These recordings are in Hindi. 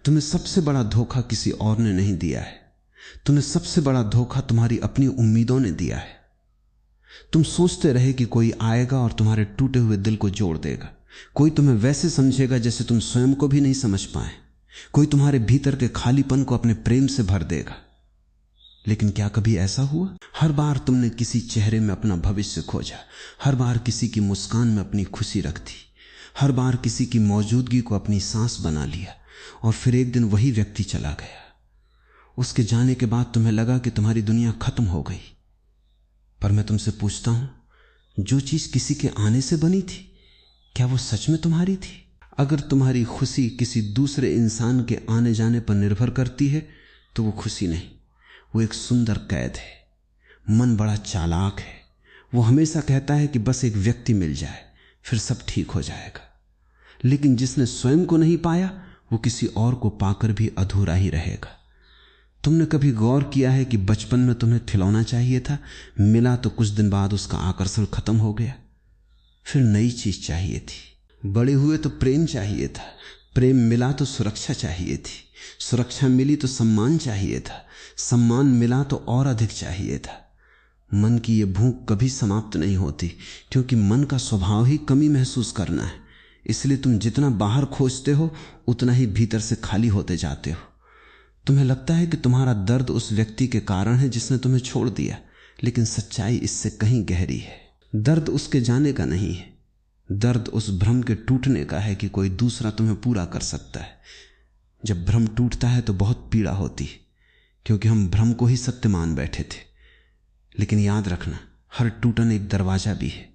तुम्हें सबसे बड़ा धोखा किसी और ने नहीं दिया है। तुम्हें सबसे बड़ा धोखा तुम्हारी अपनी उम्मीदों ने दिया है। तुम सोचते रहे कि कोई आएगा और तुम्हारे टूटे हुए दिल को जोड़ देगा। कोई तुम्हें वैसे समझेगा जैसे तुम स्वयं को भी नहीं समझ पाए। कोई तुम्हारे भीतर के खालीपन को अपने प्रेम से भर देगा। लेकिन क्या कभी ऐसा हुआ? हर बार तुमने किसी चेहरे में अपना भविष्य खोजा, हर बार किसी की मुस्कान में अपनी खुशी रख दी, हर बार किसी की मौजूदगी को अपनी सांस बना लिया, और फिर एक दिन वही व्यक्ति चला गया। उसके जाने के बाद तुम्हें लगा कि तुम्हारी दुनिया खत्म हो गई। पर मैं तुमसे पूछता हूं, जो चीज किसी के आने से बनी थी, क्या वो सच में तुम्हारी थी? अगर तुम्हारी खुशी किसी दूसरे इंसान के आने जाने पर निर्भर करती है तो वो खुशी नहीं, वो एक सुंदर कैद है। मन बड़ा चालाक है। वो हमेशा कहता है कि बस एक व्यक्ति मिल जाए फिर सब ठीक हो जाएगा। लेकिन जिसने स्वयं को नहीं पाया वो किसी और को पाकर भी अधूरा ही रहेगा। तुमने कभी गौर किया है कि बचपन में तुम्हें खिलौना चाहिए था, मिला तो कुछ दिन बाद उसका आकर्षण खत्म हो गया, फिर नई चीज चाहिए थी। बड़े हुए तो प्रेम चाहिए था, प्रेम मिला तो सुरक्षा चाहिए थी, सुरक्षा मिली तो सम्मान चाहिए था, सम्मान मिला तो और अधिक चाहिए था। मन की ये भूख कभी समाप्त नहीं होती, क्योंकि मन का स्वभाव ही कमी महसूस करना है। इसलिए तुम जितना बाहर खोजते हो उतना ही भीतर से खाली होते जाते हो। तुम्हें लगता है कि तुम्हारा दर्द उस व्यक्ति के कारण है जिसने तुम्हें छोड़ दिया, लेकिन सच्चाई इससे कहीं गहरी है। दर्द उसके जाने का नहीं है, दर्द उस भ्रम के टूटने का है कि कोई दूसरा तुम्हें पूरा कर सकता है। जब भ्रम टूटता है तो बहुत पीड़ा होती है, क्योंकि हम भ्रम को ही सत्य मान बैठे थे। लेकिन याद रखना, हर टूटन एक दरवाजा भी है।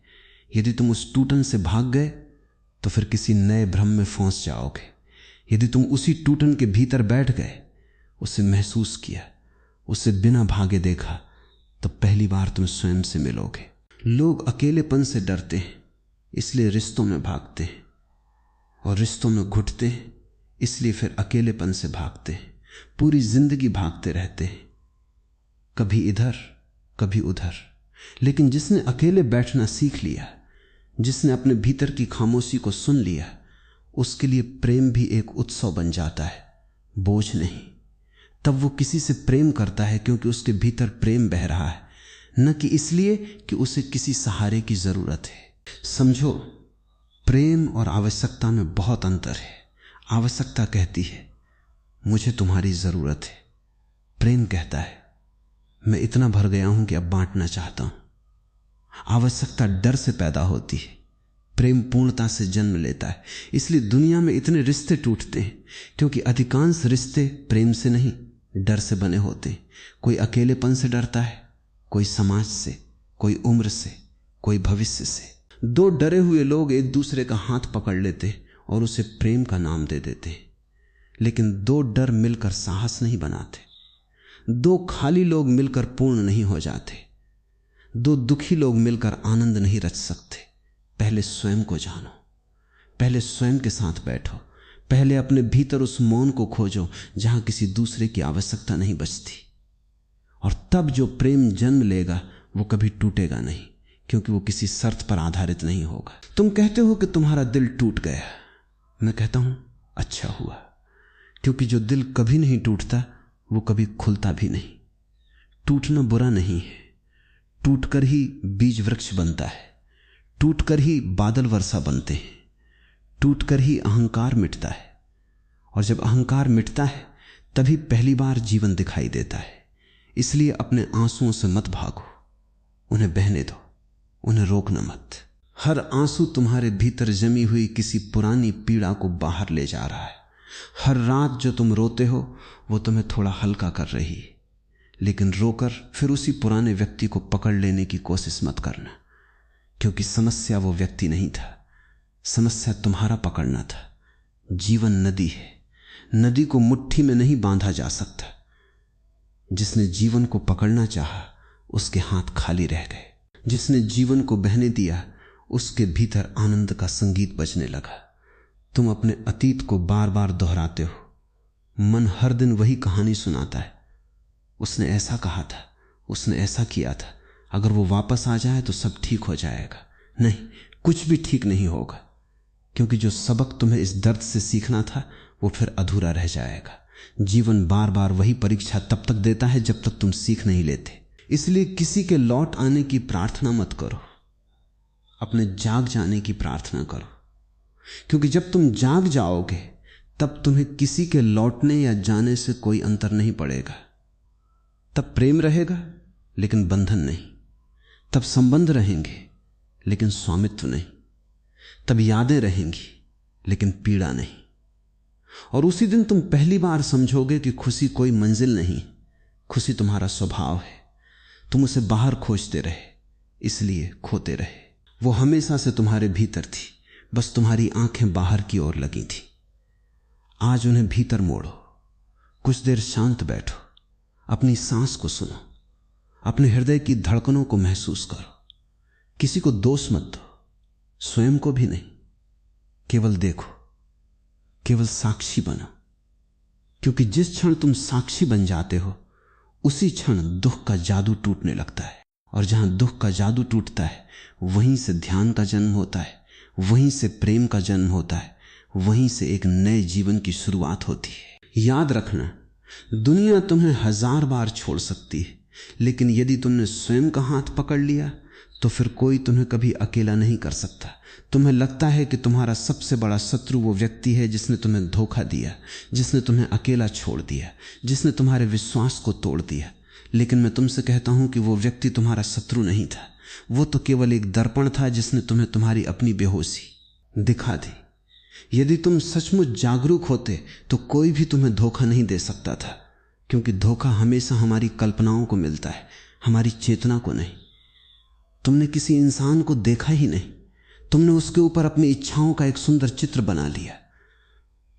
यदि तुम उस टूटन से भाग गए तो फिर किसी नए भ्रम में फंस जाओगे। यदि तुम उसी टूटन के भीतर बैठ गए, उसे महसूस किया, उसे बिना भागे देखा, तो पहली बार तुम स्वयं से मिलोगे। लोग अकेलेपन से डरते हैं, इसलिए रिश्तों में भागते हैं, और रिश्तों में घुटते हैं, इसलिए फिर अकेलेपन से भागते हैं। पूरी जिंदगी भागते रहते हैं, कभी इधर कभी उधर। लेकिन जिसने अकेले बैठना सीख लिया, जिसने अपने भीतर की खामोशी को सुन लिया, उसके लिए प्रेम भी एक उत्सव बन जाता है, बोझ नहीं। तब वो किसी से प्रेम करता है क्योंकि उसके भीतर प्रेम बह रहा है, न कि इसलिए कि उसे किसी सहारे की जरूरत है। समझो, प्रेम और आवश्यकता में बहुत अंतर है। आवश्यकता कहती है मुझे तुम्हारी जरूरत है, प्रेम कहता है मैं इतना भर गया हूं कि अब बांटना चाहता हूं। आवश्यकता डर से पैदा होती है, प्रेम पूर्णता से जन्म लेता है। इसलिए दुनिया में इतने रिश्ते टूटते हैं, क्योंकि अधिकांश रिश्ते प्रेम से नहीं, डर से बने होते हैं। कोई अकेलेपन से डरता है, कोई समाज से, कोई उम्र से, कोई भविष्य से। दो डरे हुए लोग एक दूसरे का हाथ पकड़ लेते और उसे प्रेम का नाम दे देते, लेकिन दो डर मिलकर साहस नहीं बनाते। दो खाली लोग मिलकर पूर्ण नहीं हो जाते। दो दुखी लोग मिलकर आनंद नहीं रच सकते। पहले स्वयं को जानो, पहले स्वयं के साथ बैठो, पहले अपने भीतर उस मौन को खोजो जहां किसी दूसरे की आवश्यकता नहीं बचती। और तब जो प्रेम जन्म लेगा वो कभी टूटेगा नहीं, क्योंकि वो किसी शर्त पर आधारित नहीं होगा। तुम कहते हो कि तुम्हारा दिल टूट गया, मैं कहता हूं अच्छा हुआ, क्योंकि जो दिल कभी नहीं टूटता वो कभी खुलता भी नहीं। टूटना बुरा नहीं है, टूटकर ही बीज वृक्ष बनता है, टूटकर ही बादल वर्षा बनते हैं, टूटकर ही अहंकार मिटता है। और जब अहंकार मिटता है तभी पहली बार जीवन दिखाई देता है। इसलिए अपने आंसुओं से मत भागो, उन्हें बहने दो, उन्हें रोकना मत। हर आंसू तुम्हारे भीतर जमी हुई किसी पुरानी पीड़ा को बाहर ले जा रहा है। हर रात जो तुम रोते हो वो तुम्हें थोड़ा हल्का कर रही है, लेकिन रोकर फिर उसी पुराने व्यक्ति को पकड़ लेने की कोशिश मत करना, क्योंकि समस्या वो व्यक्ति नहीं था, समस्या तुम्हारा पकड़ना था। जीवन नदी है, नदी को मुट्ठी में नहीं बांधा जा सकता। जिसने जीवन को पकड़ना चाहा उसके हाथ खाली रह गए। जिसने जीवन को बहने दिया उसके भीतर आनंद का संगीत बजने लगा। तुम अपने अतीत को बार बार दोहराते हो, मन हर दिन वही कहानी सुनाता है। उसने ऐसा कहा था, उसने ऐसा किया था, अगर वो वापस आ जाए तो सब ठीक हो जाएगा। नहीं, कुछ भी ठीक नहीं होगा, क्योंकि जो सबक तुम्हें इस दर्द से सीखना था वो फिर अधूरा रह जाएगा। जीवन बार बार वही परीक्षा तब तक देता है जब तक तुम सीख नहीं लेते। इसलिए किसी के लौट आने की प्रार्थना मत करो, अपने जाग जाने की प्रार्थना करो। क्योंकि जब तुम जाग जाओगे तब तुम्हें किसी के लौटने या जाने से कोई अंतर नहीं पड़ेगा। तब प्रेम रहेगा लेकिन बंधन नहीं, तब संबंध रहेंगे लेकिन स्वामित्व नहीं, तब यादें रहेंगी लेकिन पीड़ा नहीं। और उसी दिन तुम पहली बार समझोगे कि खुशी कोई मंजिल नहीं, खुशी तुम्हारा स्वभाव है। तुम उसे बाहर खोजते रहे इसलिए खोते रहे। वो हमेशा से तुम्हारे भीतर थी, बस तुम्हारी आंखें बाहर की ओर लगी थी। आज उन्हें भीतर मोड़ो, कुछ देर शांत बैठो, अपनी सांस को सुनो, अपने हृदय की धड़कनों को महसूस करो। किसी को दोष मत दो, स्वयं को भी नहीं। केवल देखो, केवल साक्षी बनो। क्योंकि जिस क्षण तुम साक्षी बन जाते हो उसी क्षण दुख का जादू टूटने लगता है। और जहां दुख का जादू टूटता है वहीं से ध्यान का जन्म होता है, वहीं से प्रेम का जन्म होता है, वहीं से एक नए जीवन की शुरुआत होती है। याद रखना, दुनिया तुम्हें 1000 बार छोड़ सकती है, लेकिन यदि तुमने स्वयं का हाथ पकड़ लिया तो फिर कोई तुम्हें कभी अकेला नहीं कर सकता। तुम्हें लगता है कि तुम्हारा सबसे बड़ा शत्रु वो व्यक्ति है जिसने तुम्हें धोखा दिया, जिसने तुम्हें अकेला छोड़ दिया, जिसने तुम्हारे विश्वास को तोड़ दिया। लेकिन मैं तुमसे कहता हूं कि वो व्यक्ति तुम्हारा शत्रु नहीं था, वो तो केवल एक दर्पण था जिसने तुम्हें तुम्हारी अपनी बेहोशी दिखा दी। यदि तुम सचमुच जागरूक होते तो कोई भी तुम्हें धोखा नहीं दे सकता था, क्योंकि धोखा हमेशा हमारी कल्पनाओं को मिलता है, हमारी चेतना को नहीं। तुमने किसी इंसान को देखा ही नहीं, तुमने उसके ऊपर अपनी इच्छाओं का एक सुंदर चित्र बना लिया।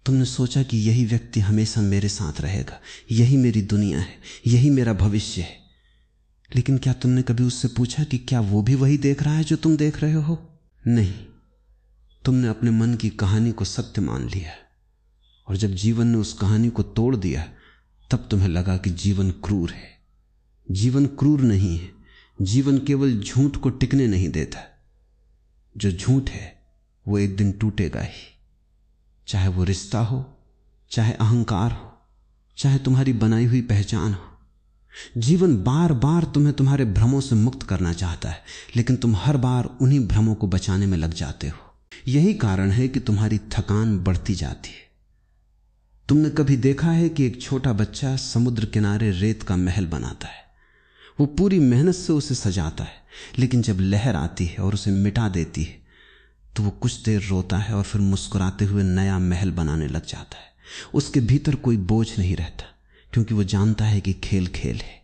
तुमने सोचा कि यही व्यक्ति हमेशा मेरे साथ रहेगा, यही मेरी दुनिया है, यही मेरा भविष्य है। लेकिन क्या तुमने कभी उससे पूछा कि क्या वो भी वही देख रहा है जो तुम देख रहे हो? नहीं, तुमने अपने मन की कहानी को सत्य मान लिया। और जब जीवन ने उस कहानी को तोड़ दिया तब तुम्हें लगा कि जीवन क्रूर है। जीवन क्रूर नहीं है, जीवन केवल झूठ को टिकने नहीं देता। जो झूठ है वो एक दिन टूटेगा ही, चाहे वो रिश्ता हो, चाहे अहंकार हो, चाहे तुम्हारी बनाई हुई पहचान हो। जीवन बार बार तुम्हें तुम्हारे भ्रमों से मुक्त करना चाहता है, लेकिन तुम हर बार उन्हीं भ्रमों को बचाने में लग जाते हो। यही कारण है कि तुम्हारी थकान बढ़ती जाती है। तुमने कभी देखा है कि एक छोटा बच्चा समुद्र किनारे रेत का महल बनाता है? वो पूरी मेहनत से उसे सजाता है, लेकिन जब लहर आती है और उसे मिटा देती है तो वो कुछ देर रोता है और फिर मुस्कुराते हुए नया महल बनाने लग जाता है। उसके भीतर कोई बोझ नहीं रहता, क्योंकि वो जानता है कि खेल खेल है।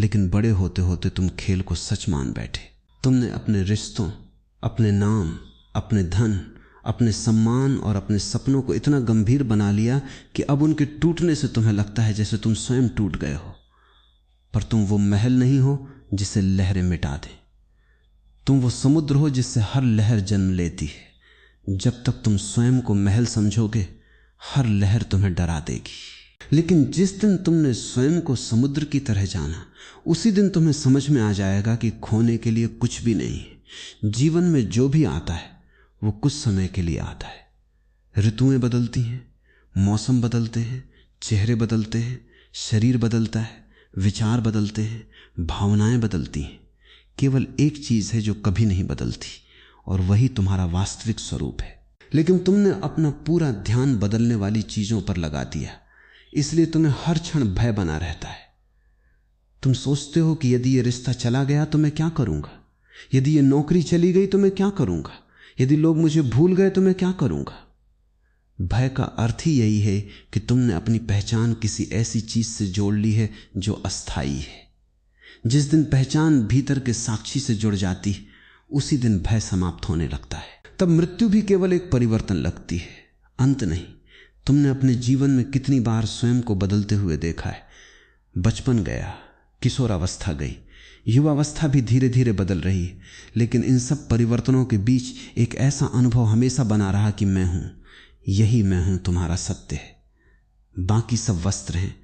लेकिन बड़े होते होते तुम खेल को सच मान बैठे। तुमने अपने रिश्तों, अपने नाम, अपने धन, अपने सम्मान और अपने सपनों को इतना गंभीर बना लिया कि अब उनके टूटने से तुम्हें लगता है जैसे तुम स्वयं टूट गए हो। पर तुम वो महल नहीं हो जिसे लहरें मिटा दें। तुम वो समुद्र हो जिससे हर लहर जन्म लेती है। जब तक तुम स्वयं को महल समझोगे, हर लहर तुम्हें डरा देगी। लेकिन जिस दिन तुमने स्वयं को समुद्र की तरह जाना, उसी दिन तुम्हें समझ में आ जाएगा कि खोने के लिए कुछ भी नहीं है। जीवन में जो भी आता है वो कुछ समय के लिए आता है। ऋतुएं बदलती हैं, मौसम बदलते हैं, चेहरे बदलते हैं, शरीर बदलता है, विचार बदलते हैं, भावनाएं बदलती हैं। केवल एक चीज है जो कभी नहीं बदलती, और वही तुम्हारा वास्तविक स्वरूप है। लेकिन तुमने अपना पूरा ध्यान बदलने वाली चीजों पर लगा दिया, इसलिए तुम्हें हर क्षण भय बना रहता है। तुम सोचते हो कि यदि ये रिश्ता चला गया तो मैं क्या करूंगा, यदि ये नौकरी चली गई तो मैं क्या करूंगा, यदि लोग मुझे भूल गए तो मैं क्या करूंगा। भय का अर्थ ही यही है कि तुमने अपनी पहचान किसी ऐसी चीज से जोड़ ली है जो अस्थाई है। जिस दिन पहचान भीतर के साक्षी से जुड़ जाती, उसी दिन भय समाप्त होने लगता है। तब मृत्यु भी केवल एक परिवर्तन लगती है, अंत नहीं। तुमने अपने जीवन में कितनी बार स्वयं को बदलते हुए देखा है। बचपन गया, किशोरावस्था गई, युवावस्था भी धीरे धीरे बदल रही है, लेकिन इन सब परिवर्तनों के बीच एक ऐसा अनुभव हमेशा बना रहा कि मैं हूं, यही मैं हूं, तुम्हारा सत्य है। बाकी सब वस्त्र हैं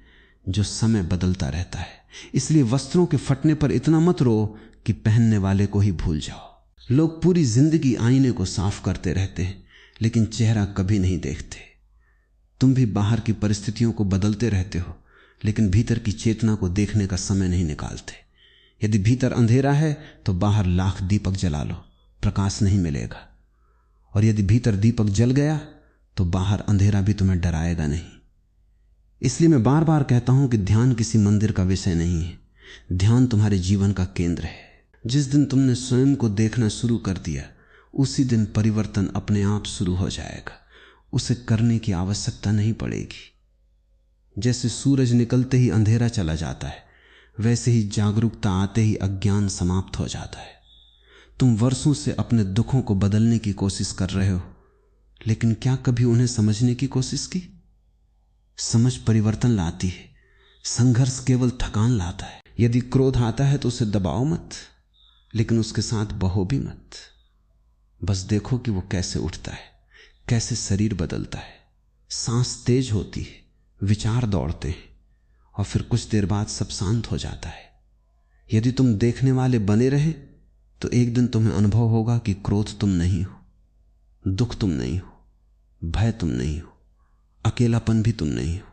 जो समय बदलता रहता है। इसलिए वस्त्रों के फटने पर इतना मत रो कि पहनने वाले को ही भूल जाओ। लोग पूरी जिंदगी आईने को साफ करते रहते हैं, लेकिन चेहरा कभी नहीं देखते। तुम भी बाहर की परिस्थितियों को बदलते रहते हो, लेकिन भीतर की चेतना को देखने का समय नहीं निकालते। यदि भीतर अंधेरा है तो बाहर लाख दीपक जला लो, प्रकाश नहीं मिलेगा। और यदि भीतर दीपक जल गया तो बाहर अंधेरा भी तुम्हें डराएगा नहीं। इसलिए मैं बार बार कहता हूं कि ध्यान किसी मंदिर का विषय नहीं है, ध्यान तुम्हारे जीवन का केंद्र है। जिस दिन तुमने स्वयं को देखना शुरू कर दिया, उसी दिन परिवर्तन अपने आप शुरू हो जाएगा। उसे करने की आवश्यकता नहीं पड़ेगी। जैसे सूरज निकलते ही अंधेरा चला जाता है, वैसे ही जागरूकता आते ही अज्ञान समाप्त हो जाता है। तुम वर्षों से अपने दुखों को बदलने की कोशिश कर रहे हो, लेकिन क्या कभी उन्हें समझने की कोशिश की? समझ परिवर्तन लाती है, संघर्ष केवल थकान लाता है। यदि क्रोध आता है तो उसे दबाओ मत, लेकिन उसके साथ बहो भी मत। बस देखो कि वो कैसे उठता है, कैसे शरीर बदलता है। सांस तेज होती है, विचार दौड़ते हैं, और फिर कुछ देर बाद सब शांत हो जाता है। यदि तुम देखने वाले बने रहे तो एक दिन तुम्हें अनुभव होगा कि क्रोध तुम नहीं हो, दुख तुम नहीं हो, भय तुम नहीं हो, अकेलापन भी तुम नहीं हो।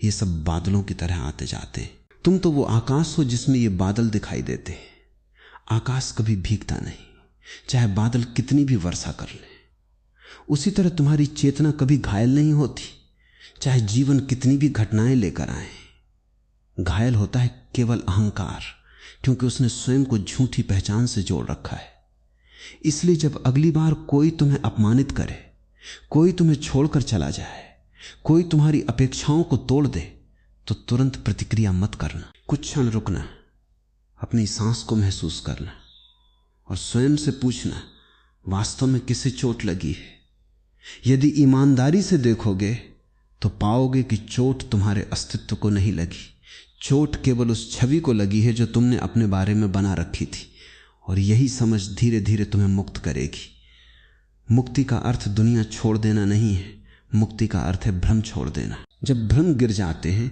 ये सब बादलों की तरह आते जाते हैं। तुम तो वो आकाश हो जिसमें ये बादल दिखाई देते हैं। आकाश कभी भीगता नहीं, चाहे बादल कितनी भी वर्षा कर ले। उसी तरह तुम्हारी चेतना कभी घायल नहीं होती, चाहे जीवन कितनी भी घटनाएं लेकर आए। घायल होता है केवल अहंकार, क्योंकि उसने स्वयं को झूठी पहचान से जोड़ रखा है। इसलिए जब अगली बार कोई तुम्हें अपमानित करे, कोई तुम्हें छोड़कर चला जाए, कोई तुम्हारी अपेक्षाओं को तोड़ दे, तो तुरंत प्रतिक्रिया मत करना। कुछ क्षण रुकना, अपनी सांस को महसूस करना और स्वयं से पूछना, वास्तव में किसे चोट लगी है? यदि ईमानदारी से देखोगे तो पाओगे कि चोट तुम्हारे अस्तित्व को नहीं लगी। चोट केवल उस छवि को लगी है जो तुमने अपने बारे में बना रखी थी, और यही समझ धीरे धीरे तुम्हें मुक्त करेगी। मुक्ति का अर्थ दुनिया छोड़ देना नहीं है, मुक्ति का अर्थ है भ्रम छोड़ देना। जब भ्रम गिर जाते हैं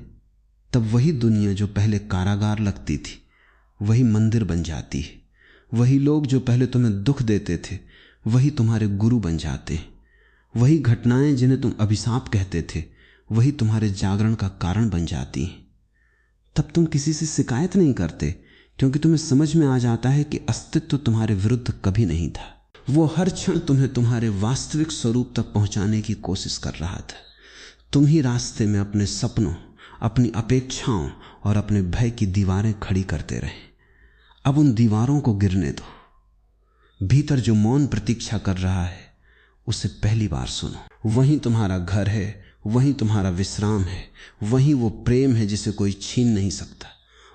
तब वही दुनिया जो पहले कारागार लगती थी वही मंदिर बन जाती है। वही लोग जो पहले तुम्हें दुख देते थे वही तुम्हारे गुरु बन जाते हैं। वही घटनाएं जिन्हें तुम अभिशाप कहते थे वही तुम्हारे जागरण का कारण बन जाती हैं। तब तुम किसी से शिकायत नहीं करते, क्योंकि तुम्हें समझ में आ जाता है कि अस्तित्व तुम्हारे विरुद्ध कभी नहीं था। वो हर क्षण तुम्हें तुम्हारे वास्तविक स्वरूप तक पहुंचाने की कोशिश कर रहा था। तुम ही रास्ते में अपने सपनों, अपनी अपेक्षाओं और अपने भय की दीवारें खड़ी करते रहे। अब उन दीवारों को गिरने दो। भीतर जो मौन प्रतीक्षा कर रहा है उसे पहली बार सुनो। वहीं तुम्हारा घर है, वहीं तुम्हारा विश्राम है, वहीं वो प्रेम है जिसे कोई छीन नहीं सकता,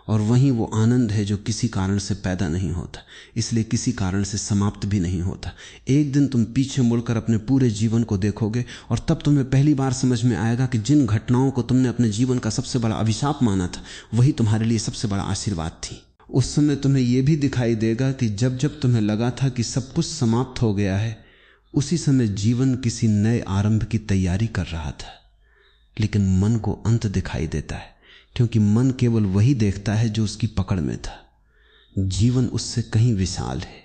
और वहीं वो आनंद है जो किसी कारण से पैदा नहीं होता, इसलिए किसी कारण से समाप्त भी नहीं होता। एक दिन तुम पीछे मुड़कर अपने पूरे जीवन को देखोगे और तब तुम्हें पहली बार समझ में आएगा कि जिन घटनाओं को तुमने अपने जीवन का सबसे बड़ा अभिशाप माना था वही तुम्हारे लिए सबसे बड़ा आशीर्वाद थी। उस समय तुम्हें यह भी दिखाई देगा कि जब जब तुम्हें लगा था कि सब कुछ समाप्त हो गया है, उसी समय जीवन किसी नए आरंभ की तैयारी कर रहा था। लेकिन मन को अंत दिखाई देता है, क्योंकि मन केवल वही देखता है जो उसकी पकड़ में था। जीवन उससे कहीं विशाल है।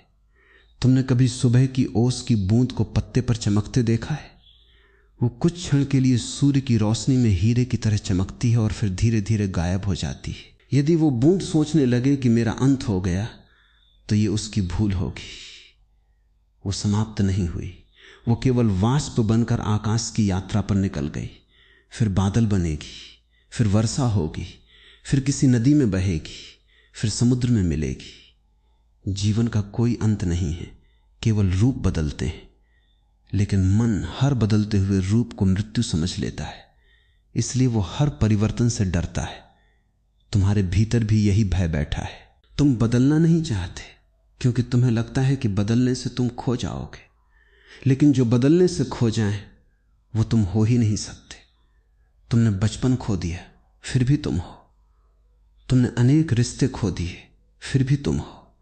तुमने कभी सुबह की ओस की बूंद को पत्ते पर चमकते देखा है? वो कुछ क्षण के लिए सूर्य की रोशनी में हीरे की तरह चमकती है और फिर धीरे धीरे गायब हो जाती है। यदि वो बूंद सोचने लगे कि मेरा अंत हो गया, तो ये उसकी भूल होगी। वो समाप्त नहीं हुई, वो केवल वाष्प बनकर आकाश की यात्रा पर निकल गई। फिर बादल बनेगी, फिर वर्षा होगी, फिर किसी नदी में बहेगी, फिर समुद्र में मिलेगी। जीवन का कोई अंत नहीं है, केवल रूप बदलते हैं। लेकिन मन हर बदलते हुए रूप को मृत्यु समझ लेता है, इसलिए वो हर परिवर्तन से डरता है। तुम्हारे भीतर भी यही भय बैठा है। तुम बदलना नहीं चाहते, क्योंकि तुम्हें लगता है कि बदलने से तुम खो जाओगे। लेकिन जो बदलने से खो जाए वो तुम हो ही नहीं सकते। तुमने बचपन खो दिया, फिर भी तुम हो। तुमने अनेक रिश्ते खो दिए, फिर भी तुम हो।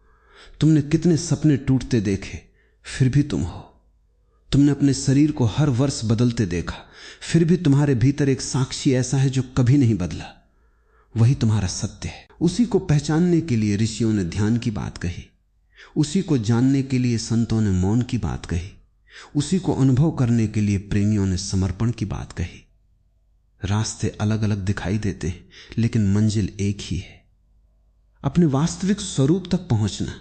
तुमने कितने सपने टूटते देखे, फिर भी तुम हो। तुमने अपने शरीर को हर वर्ष बदलते देखा, फिर भी तुम्हारे भीतर एक साक्षी ऐसा है जो कभी नहीं बदला। वही तुम्हारा सत्य है। उसी को पहचानने के लिए ऋषियों ने ध्यान की बात कही, उसी को जानने के लिए संतों ने मौन की बात कही, उसी को अनुभव करने के लिए प्रेमियों ने समर्पण की बात कही। रास्ते अलग अलग दिखाई देते हैं, लेकिन मंजिल एक ही है, अपने वास्तविक स्वरूप तक पहुंचना।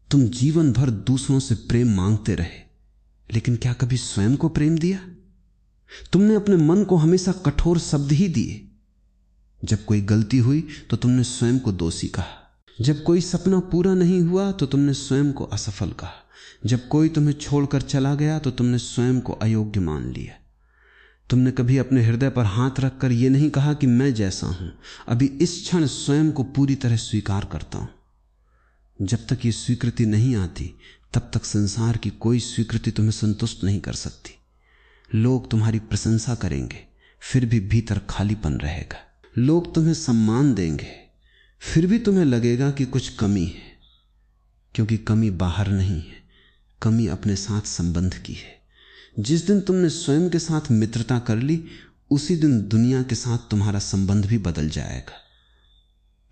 तुम जीवन भर दूसरों से प्रेम मांगते रहे, लेकिन क्या कभी स्वयं को प्रेम दिया? तुमने अपने मन को हमेशा कठोर शब्द ही दिए। जब कोई गलती हुई तो तुमने स्वयं को दोषी कहा। जब कोई सपना पूरा नहीं हुआ तो तुमने स्वयं को असफल कहा। जब कोई तुम्हें छोड़कर चला गया तो तुमने स्वयं को अयोग्य मान लिया। तुमने कभी अपने हृदय पर हाथ रखकर यह नहीं कहा कि मैं जैसा हूं, अभी इस क्षण स्वयं को पूरी तरह स्वीकार करता हूं। जब तक ये स्वीकृति नहीं आती, तब तक संसार की कोई स्वीकृति तुम्हें संतुष्ट नहीं कर सकती। लोग तुम्हारी प्रशंसा करेंगे, फिर भी भीतर खालीपन रहेगा। लोग तुम्हें सम्मान देंगे, फिर भी तुम्हें लगेगा कि कुछ कमी है, क्योंकि कमी बाहर नहीं है, कमी अपने साथ संबंध की है। जिस दिन तुमने स्वयं के साथ मित्रता कर ली, उसी दिन दुनिया के साथ तुम्हारा संबंध भी बदल जाएगा।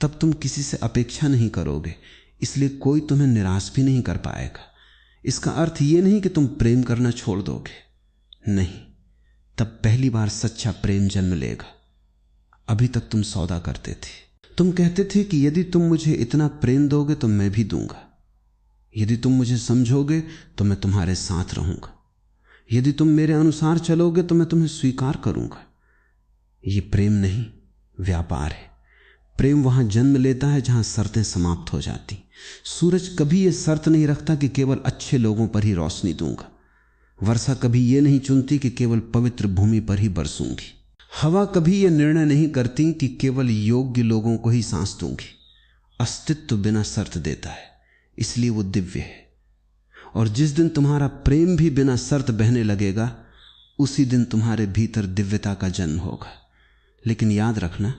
तब तुम किसी से अपेक्षा नहीं करोगे, इसलिए कोई तुम्हें निराश भी नहीं कर पाएगा। इसका अर्थ यह नहीं कि तुम प्रेम करना छोड़ दोगे, नहीं, तब पहली बार सच्चा प्रेम जन्म लेगा। अभी तक तुम सौदा करते थे। तुम कहते थे कि यदि तुम मुझे इतना प्रेम दोगे तो मैं भी दूंगा, यदि तुम मुझे समझोगे तो मैं तुम्हारे साथ रहूंगा, यदि तुम मेरे अनुसार चलोगे तो मैं तुम्हें स्वीकार करूंगा। ये प्रेम नहीं, व्यापार है। प्रेम वहां जन्म लेता है जहां शर्तें समाप्त हो जाती। सूरज कभी यह शर्त नहीं रखता कि केवल अच्छे लोगों पर ही रोशनी दूंगा। वर्षा कभी यह नहीं चुनती कि केवल पवित्र भूमि पर ही बरसूंगी। हवा कभी यह निर्णय नहीं करती कि केवल योग्य लोगों को ही सांस दूंगी। अस्तित्व बिना शर्त देता है, इसलिए वो दिव्य है। और जिस दिन तुम्हारा प्रेम भी बिना शर्त बहने लगेगा, उसी दिन तुम्हारे भीतर दिव्यता का जन्म होगा। लेकिन याद रखना,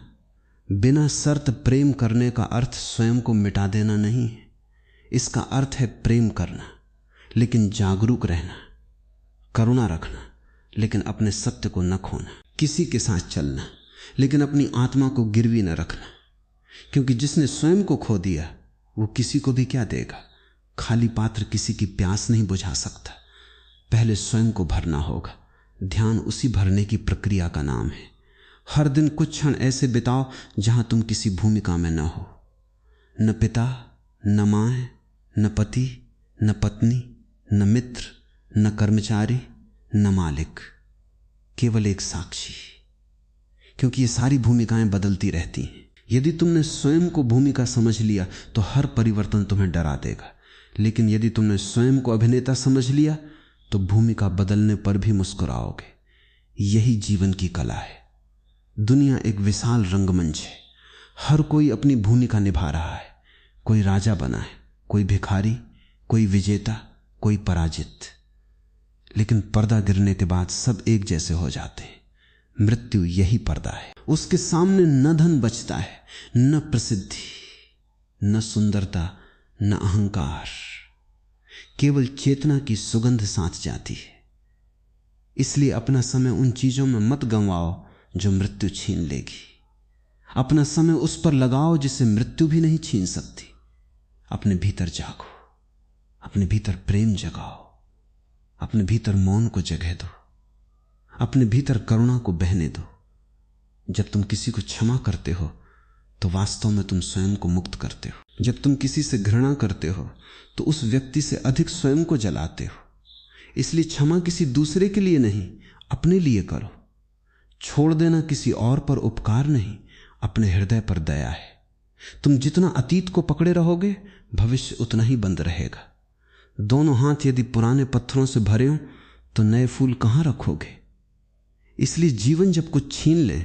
बिना शर्त प्रेम करने का अर्थ स्वयं को मिटा देना नहीं है। इसका अर्थ है प्रेम करना, लेकिन जागरूक रहना, करुणा रखना, लेकिन अपने सत्य को न खोना, किसी के साथ चलना, लेकिन अपनी आत्मा को गिरवी न रखना। क्योंकि जिसने स्वयं को खो दिया, वो किसी को भी क्या देगा? खाली पात्र किसी की प्यास नहीं बुझा सकता। पहले स्वयं को भरना होगा। ध्यान उसी भरने की प्रक्रिया का नाम है। हर दिन कुछ क्षण ऐसे बिताओ जहां तुम किसी भूमिका में न हो, न पिता, न मां, न पति, न पत्नी, न मित्र, न कर्मचारी, न मालिक, केवल एक साक्षी। क्योंकि ये सारी भूमिकाएं बदलती रहती हैं। यदि तुमने स्वयं को भूमिका समझ लिया तो हर परिवर्तन तुम्हें डरा देगा, लेकिन यदि तुमने स्वयं को अभिनेता समझ लिया तो भूमिका बदलने पर भी मुस्कुराओगे। यही जीवन की कला है। दुनिया एक विशाल रंगमंच है। हर कोई अपनी भूमिका निभा रहा है। कोई राजा बना है, कोई भिखारी, कोई विजेता, कोई पराजित। लेकिन पर्दा गिरने के बाद सब एक जैसे हो जाते हैं। मृत्यु यही पर्दा है। उसके सामने न धन बचता है, न प्रसिद्धि, न सुंदरता, न अहंकार। केवल चेतना की सुगंध साथ जाती है। इसलिए अपना समय उन चीजों में मत गंवाओ जो मृत्यु छीन लेगी। अपना समय उस पर लगाओ जिसे मृत्यु भी नहीं छीन सकती। अपने भीतर जागो, अपने भीतर प्रेम जगाओ, अपने भीतर मौन को जगह दो, अपने भीतर करुणा को बहने दो। जब तुम किसी को क्षमा करते हो तो वास्तव में तुम स्वयं को मुक्त करते हो। जब तुम किसी से घृणा करते हो तो उस व्यक्ति से अधिक स्वयं को जलाते हो। इसलिए क्षमा किसी दूसरे के लिए नहीं, अपने लिए करो। छोड़ देना किसी और पर उपकार नहीं, अपने हृदय पर दया है। तुम जितना अतीत को पकड़े रहोगे, भविष्य उतना ही बंद रहेगा। दोनों हाथ यदि पुराने पत्थरों से भरे हों तो नए फूल कहां रखोगे? इसलिए जीवन जब कुछ छीन ले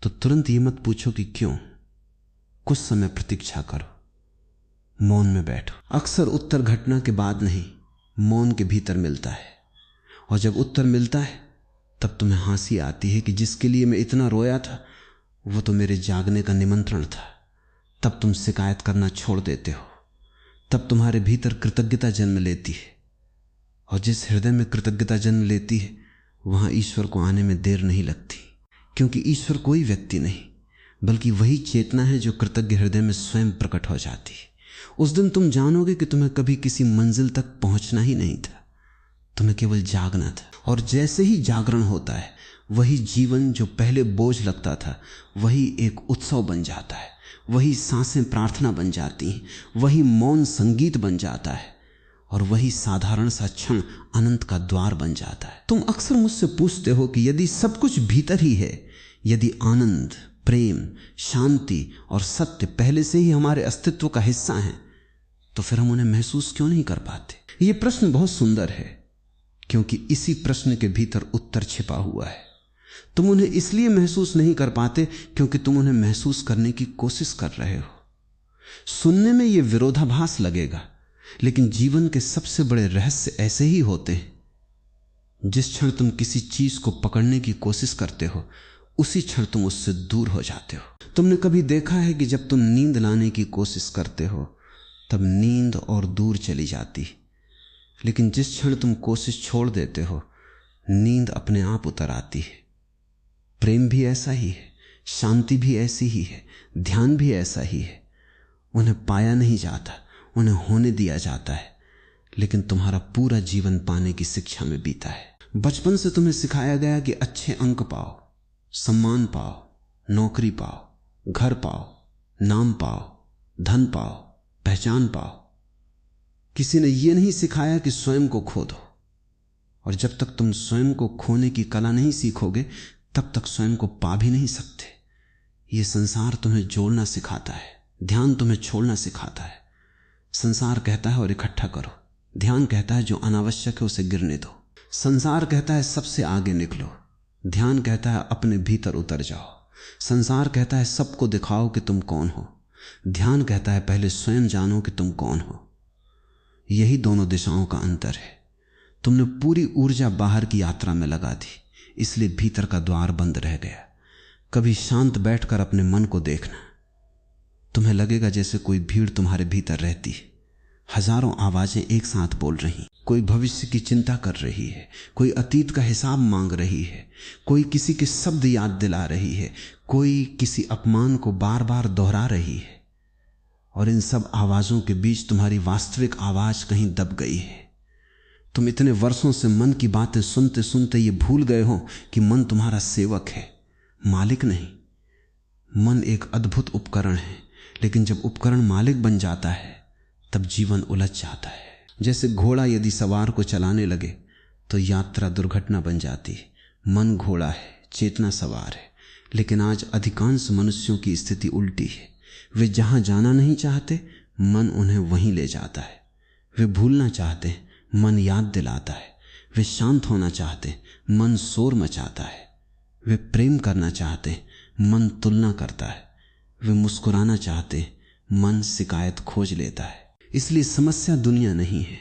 तो तुरंत ये मत पूछो कि क्यों। कुछ समय प्रतीक्षा करो, मौन में बैठो। अक्सर उत्तर घटना के बाद नहीं, मौन के भीतर मिलता है। और जब उत्तर मिलता है तब तुम्हें हंसी आती है कि जिसके लिए मैं इतना रोया था वो तो मेरे जागने का निमंत्रण था। तब तुम शिकायत करना छोड़ देते हो। तब तुम्हारे भीतर कृतज्ञता जन्म लेती है। और जिस हृदय में कृतज्ञता जन्म लेती है वहां ईश्वर को आने में देर नहीं लगती। क्योंकि ईश्वर कोई व्यक्ति नहीं, बल्कि वही चेतना है जो कृतज्ञ हृदय में स्वयं प्रकट हो जाती है। उस दिन तुम जानोगे कि तुम्हें कभी किसी मंजिल तक पहुंचना ही नहीं था, तुम्हें केवल जागना था। और जैसे ही जागरण होता है वही जीवन जो पहले बोझ लगता था वही एक उत्सव बन जाता है, वही सांसें प्रार्थना बन जाती हैं, वही मौन संगीत बन जाता है, और वही साधारण सा क्षण अनंत का द्वार बन जाता है। तुम अक्सर मुझसे पूछते हो कि यदि सब कुछ भीतर ही है, यदि आनंद, प्रेम, शांति और सत्य पहले से ही हमारे अस्तित्व का हिस्सा हैं, तो फिर हम उन्हें महसूस क्यों नहीं कर पाते? यह प्रश्न बहुत सुंदर है, क्योंकि इसी प्रश्न के भीतर उत्तर छिपा हुआ है। तुम उन्हें इसलिए महसूस नहीं कर पाते क्योंकि तुम उन्हें महसूस करने की कोशिश कर रहे हो। सुनने में यह विरोधाभास लगेगा, लेकिन जीवन के सबसे बड़े रहस्य ऐसे ही होते हैं। जिस क्षण तुम किसी चीज को पकड़ने की कोशिश करते हो, उसी क्षण तुम उससे दूर हो जाते हो। तुमने कभी देखा है कि जब तुम नींद लाने की कोशिश करते हो तब नींद और दूर चली जाती, लेकिन जिस क्षण तुम कोशिश छोड़ देते हो नींद अपने आप उतर आती है। प्रेम भी ऐसा ही है, शांति भी ऐसी ही है, ध्यान भी ऐसा ही है। उन्हें पाया नहीं जाता, उन्हें होने दिया जाता है, लेकिन तुम्हारा पूरा जीवन पाने की शिक्षा में बीता है। बचपन से तुम्हें सिखाया गया कि अच्छे अंक पाओ, सम्मान पाओ, नौकरी पाओ, घर पाओ, नाम पाओ, धन पाओ, पहचान पाओ। किसी ने यह नहीं सिखाया कि स्वयं को खो दो, और जब तक तुम स्वयं को खोने की कला नहीं सीखोगे तब तक स्वयं को पा भी नहीं सकते। यह संसार तुम्हें जोड़ना सिखाता है, ध्यान तुम्हें छोड़ना सिखाता है। संसार कहता है और इकट्ठा करो, ध्यान कहता है जो अनावश्यक है उसे गिरने दो। संसार कहता है सबसे आगे निकलो, ध्यान कहता है अपने भीतर उतर जाओ। संसार कहता है सबको दिखाओ कि तुम कौन हो, ध्यान कहता है पहले स्वयं जानो कि तुम कौन हो। यही दोनों दिशाओं का अंतर है। तुमने पूरी ऊर्जा बाहर की यात्रा में लगा दी, इसलिए भीतर का द्वार बंद रह गया। कभी शांत बैठकर अपने मन को देखना, तुम्हें लगेगा जैसे कोई भीड़ तुम्हारे भीतर रहती है। हजारों आवाजें एक साथ बोल रही, कोई भविष्य की चिंता कर रही है, कोई अतीत का हिसाब मांग रही है, कोई किसी के शब्द याद दिला रही है, कोई किसी अपमान को बार बार दोहरा रही है। और इन सब आवाजों के बीच तुम्हारी वास्तविक आवाज कहीं दब गई है। तुम इतने वर्षों से मन की बातें सुनते सुनते ये भूल गए हो कि मन तुम्हारा सेवक है, मालिक नहीं। मन एक अद्भुत उपकरण है, लेकिन जब उपकरण मालिक बन जाता है तब जीवन उलझ जाता है। जैसे घोड़ा यदि सवार को चलाने लगे तो यात्रा दुर्घटना बन जाती है। मन घोड़ा है, चेतना सवार है, लेकिन आज अधिकांश मनुष्यों की स्थिति उल्टी है। वे जहां जाना नहीं चाहते, मन उन्हें वहीं ले जाता है। वे भूलना चाहते, मन याद दिलाता है। वे शांत होना चाहते, मन शोर मचाता है। वे प्रेम करना चाहते, मन तुलना करता है। वे मुस्कुराना चाहते, मन शिकायत खोज लेता है। इसलिए समस्या दुनिया नहीं है,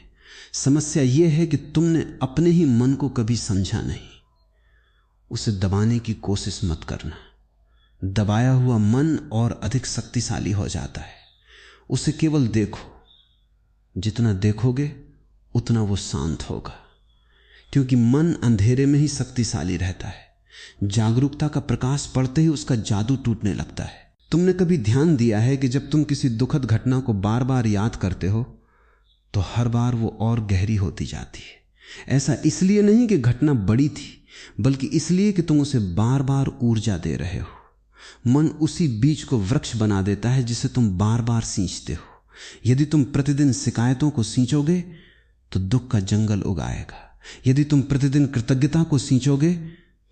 समस्या यह है कि तुमने अपने ही मन को कभी समझा नहीं। उसे दबाने की कोशिश मत करना। दबाया हुआ मन और अधिक शक्तिशाली हो जाता है। उसे केवल देखो, जितना देखोगे उतना वो शांत होगा, क्योंकि मन अंधेरे में ही शक्तिशाली रहता है। जागरूकता का प्रकाश पड़ते ही उसका जादू टूटने लगता है। तुमने कभी ध्यान दिया है कि जब तुम किसी दुखद घटना को बार बार याद करते हो तो हर बार वो और गहरी होती जाती है। ऐसा इसलिए नहीं कि घटना बड़ी थी, बल्कि इसलिए कि तुम उसे बार बार ऊर्जा दे रहे हो। मन उसी बीज को वृक्ष बना देता है जिसे तुम बार बार सींचते हो। यदि तुम प्रतिदिन शिकायतों को सींचोगे तो दुख का जंगल उगाएगा। यदि तुम प्रतिदिन कृतज्ञता को सींचोगे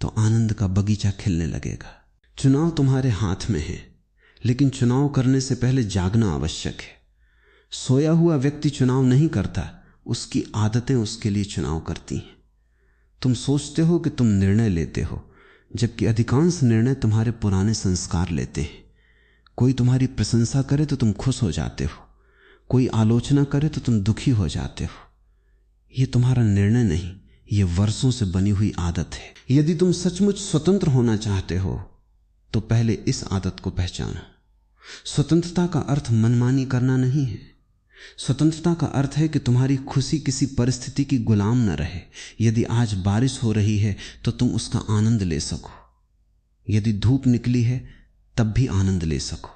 तो आनंद का बगीचा खिलने लगेगा। चुनाव तुम्हारे हाथ में है, लेकिन चुनाव करने से पहले जागना आवश्यक है। सोया हुआ व्यक्ति चुनाव नहीं करता, उसकी आदतें उसके लिए चुनाव करती हैं। तुम सोचते हो कि तुम निर्णय लेते हो, जबकि अधिकांश निर्णय तुम्हारे पुराने संस्कार लेते हैं। कोई तुम्हारी प्रशंसा करे तो तुम खुश हो जाते हो, कोई आलोचना करे तो तुम दुखी हो जाते हो। यह तुम्हारा निर्णय नहीं, यह वर्षों से बनी हुई आदत है। यदि तुम सचमुच स्वतंत्र होना चाहते हो तो पहले इस आदत को पहचानो। स्वतंत्रता का अर्थ मनमानी करना नहीं है। स्वतंत्रता का अर्थ है कि तुम्हारी खुशी किसी परिस्थिति की गुलाम न रहे। यदि आज बारिश हो रही है तो तुम उसका आनंद ले सको। यदि धूप निकली है तब भी आनंद ले सको।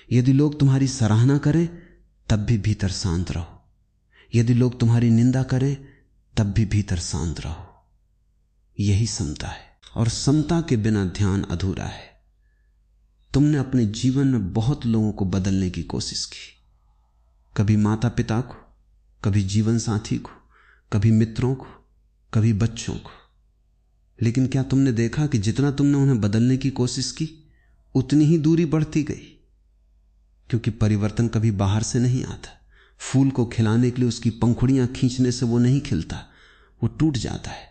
यदि लोग तुम्हारी सराहना करें तब भी भीतर शांत रहो। यदि लोग तुम्हारी निंदा करें तब भी भीतर शांत रहो। यही समता है। और समता के बिना ध्यान अधूरा है। तुमने अपने जीवन में बहुत लोगों को बदलने की कोशिश की, कभी माता पिता को, कभी जीवन साथी को, कभी मित्रों को, कभी बच्चों को। लेकिन क्या तुमने देखा कि जितना तुमने उन्हें बदलने की कोशिश की उतनी ही दूरी बढ़ती गई? क्योंकि परिवर्तन कभी बाहर से नहीं आता। फूल को खिलाने के लिए उसकी पंखुड़ियां खींचने से वो नहीं खिलता, वो टूट जाता है।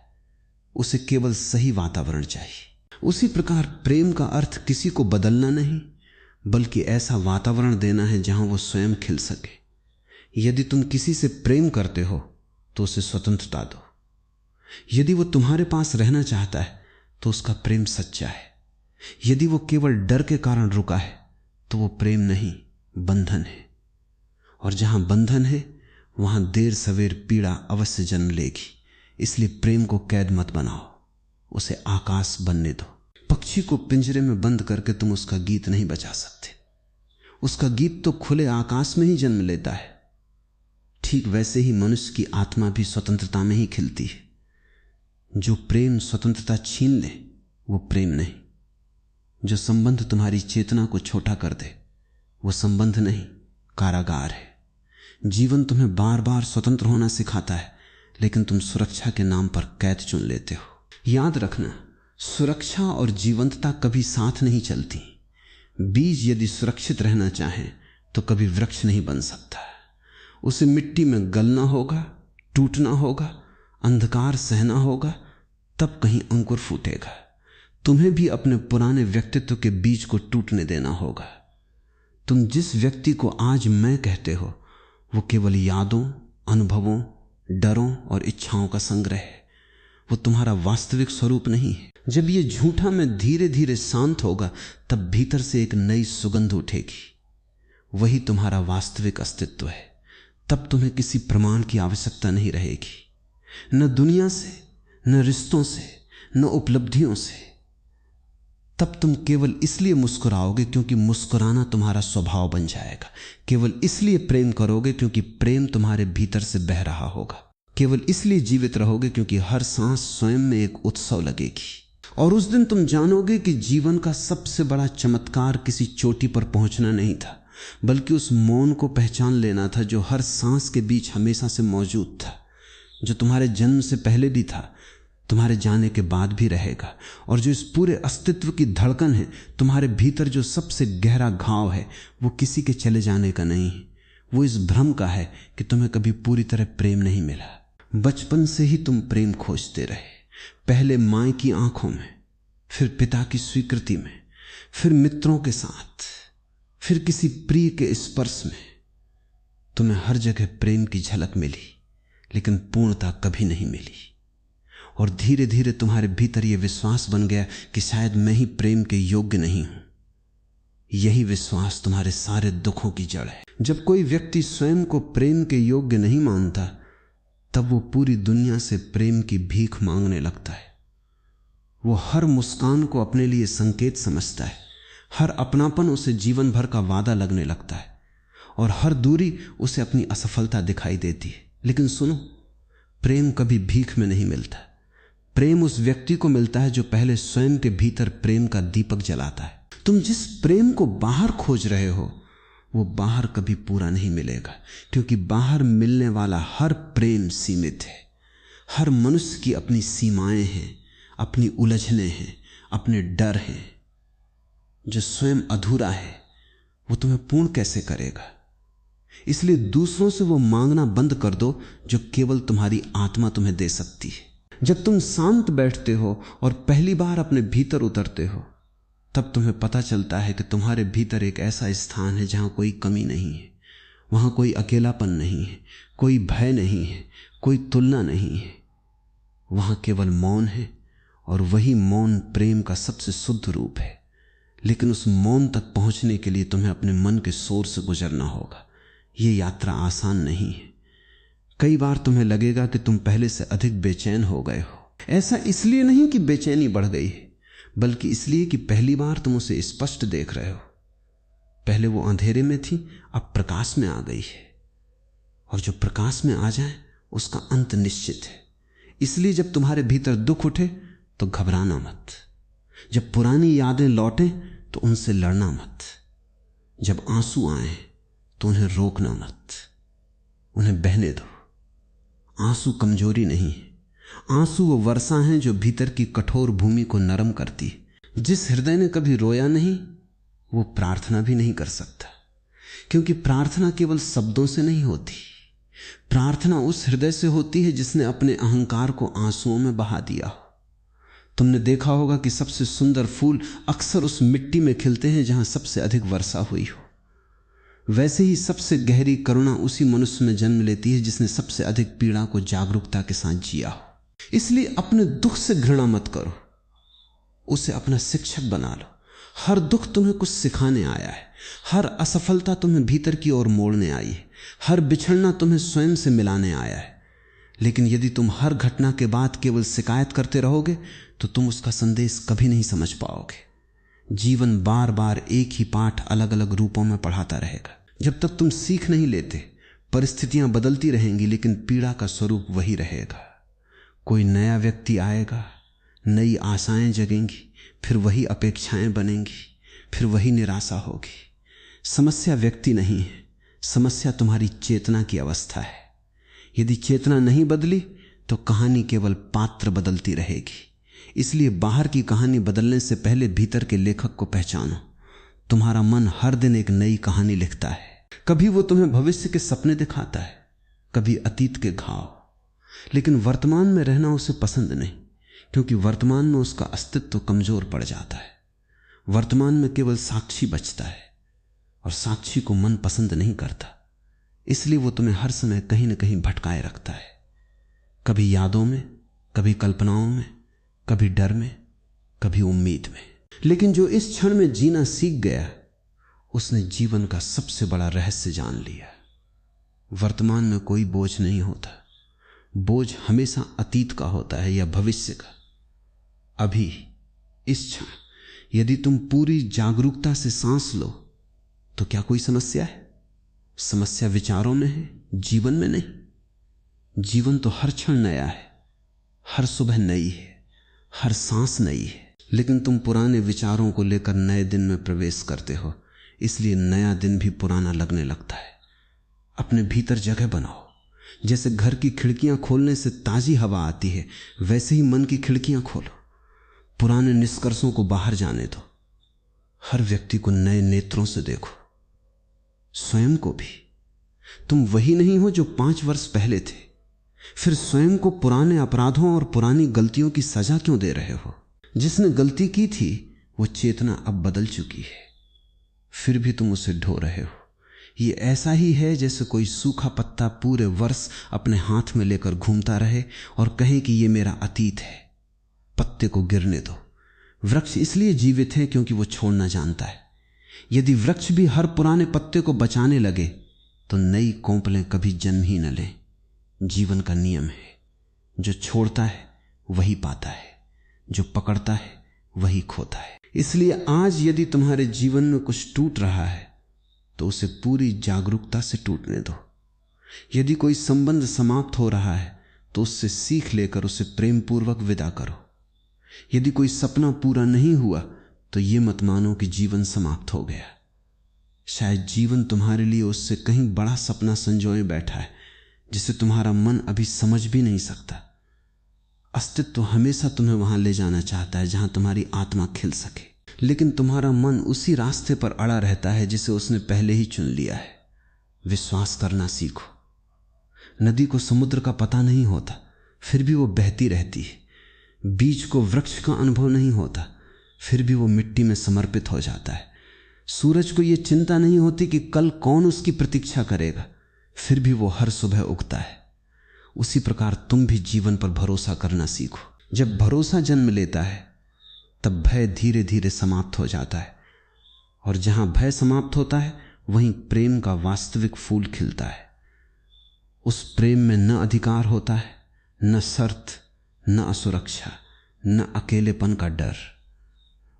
उसे केवल सही वातावरण चाहिए। उसी प्रकार प्रेम का अर्थ किसी को बदलना नहीं, बल्कि ऐसा वातावरण देना है जहां वो स्वयं खिल सके। यदि तुम किसी से प्रेम करते हो तो उसे स्वतंत्रता दो। यदि वो तुम्हारे पास रहना चाहता है तो उसका प्रेम सच्चा है। यदि वो केवल डर के कारण रुका है तो वो प्रेम नहीं, बंधन है। और जहां बंधन है वहां देर सवेर पीड़ा अवश्य जन्म लेगी। इसलिए प्रेम को कैद मत बनाओ, उसे आकाश बनने दो। पक्षी को पिंजरे में बंद करके तुम उसका गीत नहीं बजा सकते। उसका गीत तो खुले आकाश में ही जन्म लेता है। ठीक वैसे ही मनुष्य की आत्मा भी स्वतंत्रता में ही खिलती है। जो प्रेम स्वतंत्रता छीन ले वो प्रेम नहीं। जो संबंध तुम्हारी चेतना को छोटा कर दे वो संबंध नहीं, कारागार है। जीवन तुम्हें बार बार स्वतंत्र होना सिखाता है, लेकिन तुम सुरक्षा के नाम पर कैद चुन लेते हो। याद रखना, सुरक्षा और जीवंतता कभी साथ नहीं चलती। बीज यदि सुरक्षित रहना चाहे तो कभी वृक्ष नहीं बन सकता। उसे मिट्टी में गलना होगा, टूटना होगा, अंधकार सहना होगा, तब कहीं अंकुर फूटेगा। तुम्हें भी अपने पुराने व्यक्तित्व के बीज को टूटने देना होगा। तुम जिस व्यक्ति को आज मैं कहते हो वो केवल यादों, अनुभवों, डरों और इच्छाओं का संग्रह है। वो तुम्हारा वास्तविक स्वरूप नहीं है। जब ये झूठा मैं धीरे धीरे शांत होगा तब भीतर से एक नई सुगंध उठेगी। वही तुम्हारा वास्तविक अस्तित्व है। तब तुम्हें किसी प्रमाण की आवश्यकता नहीं रहेगी, न दुनिया से, न रिश्तों से, न उपलब्धियों से। तब तुम केवल इसलिए मुस्कुराओगे क्योंकि मुस्कुराना तुम्हारा स्वभाव बन जाएगा। केवल इसलिए प्रेम करोगे क्योंकि प्रेम तुम्हारे भीतर से बह रहा होगा। केवल इसलिए जीवित रहोगे क्योंकि हर सांस स्वयं में एक उत्सव लगेगी। और उस दिन तुम जानोगे कि जीवन का सबसे बड़ा चमत्कार किसी चोटी पर पहुंचना नहीं था, बल्कि उस मौन को पहचान लेना था जो हर सांस के बीच हमेशा से मौजूद था, जो तुम्हारे जन्म से पहले भी था, तुम्हारे जाने के बाद भी रहेगा, और जो इस पूरे अस्तित्व की धड़कन है। तुम्हारे भीतर जो सबसे गहरा घाव है वो किसी के चले जाने का नहीं है, वो इस भ्रम का है कि तुम्हें कभी पूरी तरह प्रेम नहीं मिला। बचपन से ही तुम प्रेम खोजते रहे, पहले मां की आंखों में, फिर पिता की स्वीकृति में, फिर मित्रों के साथ, फिर किसी प्रिय के स्पर्श में। तुम्हें हर जगह प्रेम की झलक मिली, लेकिन पूर्णता कभी नहीं मिली। और धीरे धीरे तुम्हारे भीतर यह विश्वास बन गया कि शायद मैं ही प्रेम के योग्य नहीं हूं। यही विश्वास तुम्हारे सारे दुखों की जड़ है। जब कोई व्यक्ति स्वयं को प्रेम के योग्य नहीं मानता, तब वो पूरी दुनिया से प्रेम की भीख मांगने लगता है। वो हर मुस्कान को अपने लिए संकेत समझता है, हर अपनापन उसे जीवन भर का वादा लगने लगता है, और हर दूरी उसे अपनी असफलता दिखाई देती है। लेकिन सुनो, प्रेम कभी भीख में नहीं मिलता। प्रेम उस व्यक्ति को मिलता है जो पहले स्वयं के भीतर प्रेम का दीपक जलाता है। तुम जिस प्रेम को बाहर खोज रहे हो वो बाहर कभी पूरा नहीं मिलेगा, क्योंकि बाहर मिलने वाला हर प्रेम सीमित है। हर मनुष्य की अपनी सीमाएं हैं, अपनी उलझने हैं, अपने डर हैं। जो स्वयं अधूरा है वो तुम्हें पूर्ण कैसे करेगा? इसलिए दूसरों से वो मांगना बंद कर दो जो केवल तुम्हारी आत्मा तुम्हें दे सकती है। जब तुम शांत बैठते हो और पहली बार अपने भीतर उतरते हो, तब तुम्हें पता चलता है कि तुम्हारे भीतर एक ऐसा स्थान है जहां कोई कमी नहीं है, वहां कोई अकेलापन नहीं है, कोई भय नहीं है, कोई तुलना नहीं है। वहां केवल मौन है, और वही मौन प्रेम का सबसे शुद्ध रूप है। लेकिन उस मौन तक पहुंचने के लिए तुम्हें अपने मन के शोर से गुजरना होगा। ये यात्रा आसान नहीं है। कई बार तुम्हें लगेगा कि तुम पहले से अधिक बेचैन हो गए हो। ऐसा इसलिए नहीं कि बेचैनी बढ़ गई है, बल्कि इसलिए कि पहली बार तुम उसे स्पष्ट देख रहे हो। पहले वो अंधेरे में थी, अब प्रकाश में आ गई है, और जो प्रकाश में आ जाए उसका अंत निश्चित है। इसलिए जब तुम्हारे भीतर दुख उठे तो घबराना मत। जब पुरानी यादें लौटें तो उनसे लड़ना मत। जब आंसू आए तो उन्हें रोकना मत, उन्हें बहने दो। आंसू कमजोरी नहीं है, आंसू वो वर्षा है जो भीतर की कठोर भूमि को नरम करती है। जिस हृदय ने कभी रोया नहीं वो प्रार्थना भी नहीं कर सकता, क्योंकि प्रार्थना केवल शब्दों से नहीं होती। प्रार्थना उस हृदय से होती है जिसने अपने अहंकार को आंसुओं में बहा दिया हो। तुमने देखा होगा कि सबसे सुंदर फूल अक्सर उस मिट्टी में खिलते हैं जहां सबसे अधिक वर्षा हुई हो। वैसे ही सबसे गहरी करुणा उसी मनुष्य में जन्म लेती है जिसने सबसे अधिक पीड़ा को जागरूकता के साथ जिया हो। इसलिए अपने दुख से घृणा मत करो, उसे अपना शिक्षक बना लो। हर दुख तुम्हें कुछ सिखाने आया है, हर असफलता तुम्हें भीतर की ओर मोड़ने आई है, हर बिछड़ना तुम्हें स्वयं से मिलाने आया है। लेकिन यदि तुम हर घटना के बाद केवल शिकायत करते रहोगे तो तुम उसका संदेश कभी नहीं समझ पाओगे। जीवन बार बार एक ही पाठ अलग अलग रूपों में पढ़ाता रहेगा। जब तक तुम सीख नहीं लेते, परिस्थितियां बदलती रहेंगी लेकिन पीड़ा का स्वरूप वही रहेगा। कोई नया व्यक्ति आएगा, नई आशाएं जगेंगी, फिर वही अपेक्षाएं बनेंगी, फिर वही निराशा होगी। समस्या व्यक्ति नहीं है, समस्या तुम्हारी चेतना की अवस्था है। यदि चेतना नहीं बदली तो कहानी केवल पात्र बदलती रहेगी। इसलिए बाहर की कहानी बदलने से पहले भीतर के लेखक को पहचानो। तुम्हारा मन हर दिन एक नई कहानी लिखता है। कभी वो तुम्हें भविष्य के सपने दिखाता है, कभी अतीत के घाव, लेकिन वर्तमान में रहना उसे पसंद नहीं, क्योंकि वर्तमान में उसका अस्तित्व कमजोर पड़ जाता है। वर्तमान में केवल साक्षी बचता है और साक्षी को मन पसंद नहीं करता। इसलिए वो तुम्हें हर समय कहीं न कहीं भटकाए रखता है, कभी यादों में, कभी कल्पनाओं में, कभी डर में, कभी उम्मीद में। लेकिन जो इस क्षण में जीना सीख गया उसने जीवन का सबसे बड़ा रहस्य जान लिया। वर्तमान में कोई बोझ नहीं होता, बोझ हमेशा अतीत का होता है या भविष्य का। अभी इस क्षण यदि तुम पूरी जागरूकता से सांस लो तो क्या कोई समस्या है? समस्या विचारों में है, जीवन में नहीं। जीवन तो हर क्षण नया है, हर सुबह नई है, हर सांस नई है। लेकिन तुम पुराने विचारों को लेकर नए दिन में प्रवेश करते हो, इसलिए नया दिन भी पुराना लगने लगता है। अपने भीतर जगह बनाओ। जैसे घर की खिड़कियां खोलने से ताजी हवा आती है, वैसे ही मन की खिड़कियां खोलो। पुराने निष्कर्षों को बाहर जाने दो। हर व्यक्ति को नए नेत्रों से देखो, स्वयं को भी। तुम वही नहीं हो जो 5 वर्ष पहले थे। फिर स्वयं को पुराने अपराधों और पुरानी गलतियों की सजा क्यों दे रहे हो? जिसने गलती की थी वो चेतना अब बदल चुकी है, फिर भी तुम उसे ढो रहे हो। ये ऐसा ही है जैसे कोई सूखा पत्ता पूरे वर्ष अपने हाथ में लेकर घूमता रहे और कहे कि ये मेरा अतीत है। पत्ते को गिरने दो। वृक्ष इसलिए जीवित है क्योंकि वो छोड़ना जानता है। यदि वृक्ष भी हर पुराने पत्ते को बचाने लगे तो नई कोंपलें कभी जन्म ही न लें। जीवन का नियम है, जो छोड़ता है वही पाता है, जो पकड़ता है वही खोता है। इसलिए आज यदि तुम्हारे जीवन में कुछ टूट रहा है तो उसे पूरी जागरूकता से टूटने दो। यदि कोई संबंध समाप्त हो रहा है तो उससे सीख लेकर उसे प्रेम पूर्वक विदा करो। यदि कोई सपना पूरा नहीं हुआ तो ये मत मानो कि जीवन समाप्त हो गया। शायद जीवन तुम्हारे लिए उससे कहीं बड़ा सपना संजोए बैठा है जिसे तुम्हारा मन अभी समझ भी नहीं सकता। अस्तित्व हमेशा तुम्हें वहां ले जाना चाहता है जहां तुम्हारी आत्मा खिल सके, लेकिन तुम्हारा मन उसी रास्ते पर अड़ा रहता है जिसे उसने पहले ही चुन लिया है। विश्वास करना सीखो। नदी को समुद्र का पता नहीं होता, फिर भी वो बहती रहती है। बीज को वृक्ष का अनुभव नहीं होता, फिर भी वो मिट्टी में समर्पित हो जाता है। सूरज को ये चिंता नहीं होती कि कल कौन उसकी प्रतीक्षा करेगा, फिर भी वो हर सुबह उगता है। उसी प्रकार तुम भी जीवन पर भरोसा करना सीखो। जब भरोसा जन्म लेता है तब भय धीरे धीरे समाप्त हो जाता है, और जहां भय समाप्त होता है वहीं प्रेम का वास्तविक फूल खिलता है। उस प्रेम में न अधिकार होता है, न शर्त, न असुरक्षा, न अकेलेपन का डर।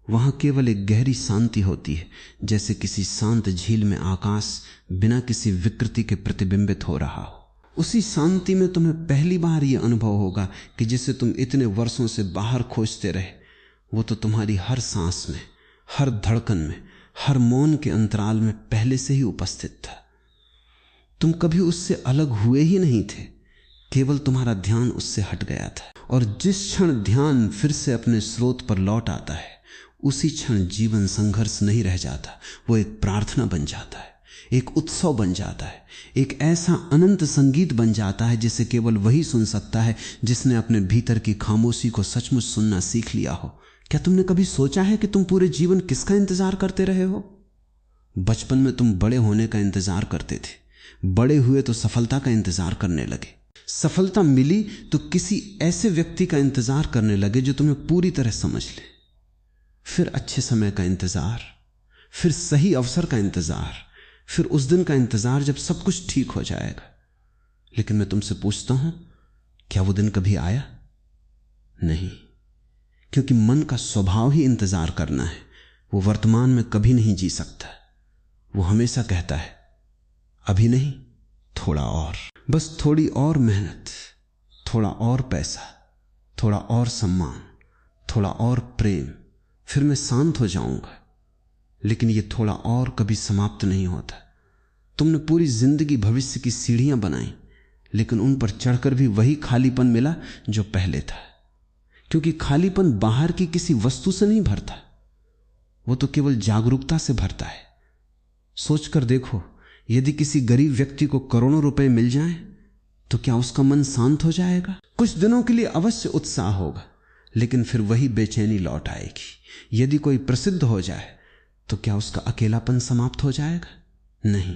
वहां केवल एक गहरी शांति होती है, जैसे किसी शांत झील में आकाश बिना किसी विकृति के प्रतिबिंबित हो रहा हो। उसी शांति में तुम्हें पहली बार यह अनुभव होगा कि जिसे तुम इतने वर्षों से बाहर खोजते रहे, वो तो तुम्हारी हर सांस में, हर धड़कन में, हर मौन के अंतराल में पहले से ही उपस्थित था। तुम कभी उससे अलग हुए ही नहीं थे, केवल तुम्हारा ध्यान उससे हट गया था। और जिस क्षण ध्यान फिर से अपने स्रोत पर लौट आता है, उसी क्षण जीवन संघर्ष नहीं रह जाता, वो एक प्रार्थना बन जाता है, एक उत्सव बन जाता है, एक ऐसा अनंत संगीत बन जाता है जिसे केवल वही सुन सकता है जिसने अपने भीतर की खामोशी को सचमुच सुनना सीख लिया हो। क्या तुमने कभी सोचा है कि तुम पूरे जीवन किसका इंतजार करते रहे हो? बचपन में तुम बड़े होने का इंतजार करते थे, बड़े हुए तो सफलता का इंतजार करने लगे, सफलता मिली तो किसी ऐसे व्यक्ति का इंतजार करने लगे जो तुम्हें पूरी तरह समझ ले, फिर अच्छे समय का इंतजार, फिर सही अवसर का इंतजार, फिर उस दिन का इंतजार जब सब कुछ ठीक हो जाएगा। लेकिन मैं तुमसे पूछता हूं, क्या वो दिन कभी आया? नहीं, क्योंकि मन का स्वभाव ही इंतजार करना है। वो वर्तमान में कभी नहीं जी सकता। वो हमेशा कहता है अभी नहीं, थोड़ा और, बस थोड़ी और मेहनत, थोड़ा और पैसा, थोड़ा और सम्मान, थोड़ा और प्रेम, फिर मैं शांत हो जाऊंगा। लेकिन ये थोड़ा और कभी समाप्त नहीं होता। तुमने पूरी जिंदगी भविष्य की सीढ़ियां बनाई, लेकिन उन पर चढ़कर भी वही खालीपन मिला जो पहले था। क्योंकि खालीपन बाहर की किसी वस्तु से नहीं भरता, वो तो केवल जागरूकता से भरता है। सोचकर देखो, यदि किसी गरीब व्यक्ति को करोड़ों रुपए मिल जाएं, तो क्या उसका मन शांत हो जाएगा? कुछ दिनों के लिए अवश्य उत्साह होगा, लेकिन फिर वही बेचैनी लौट आएगी। यदि कोई प्रसिद्ध हो जाए तो क्या उसका अकेलापन समाप्त हो जाएगा? नहीं,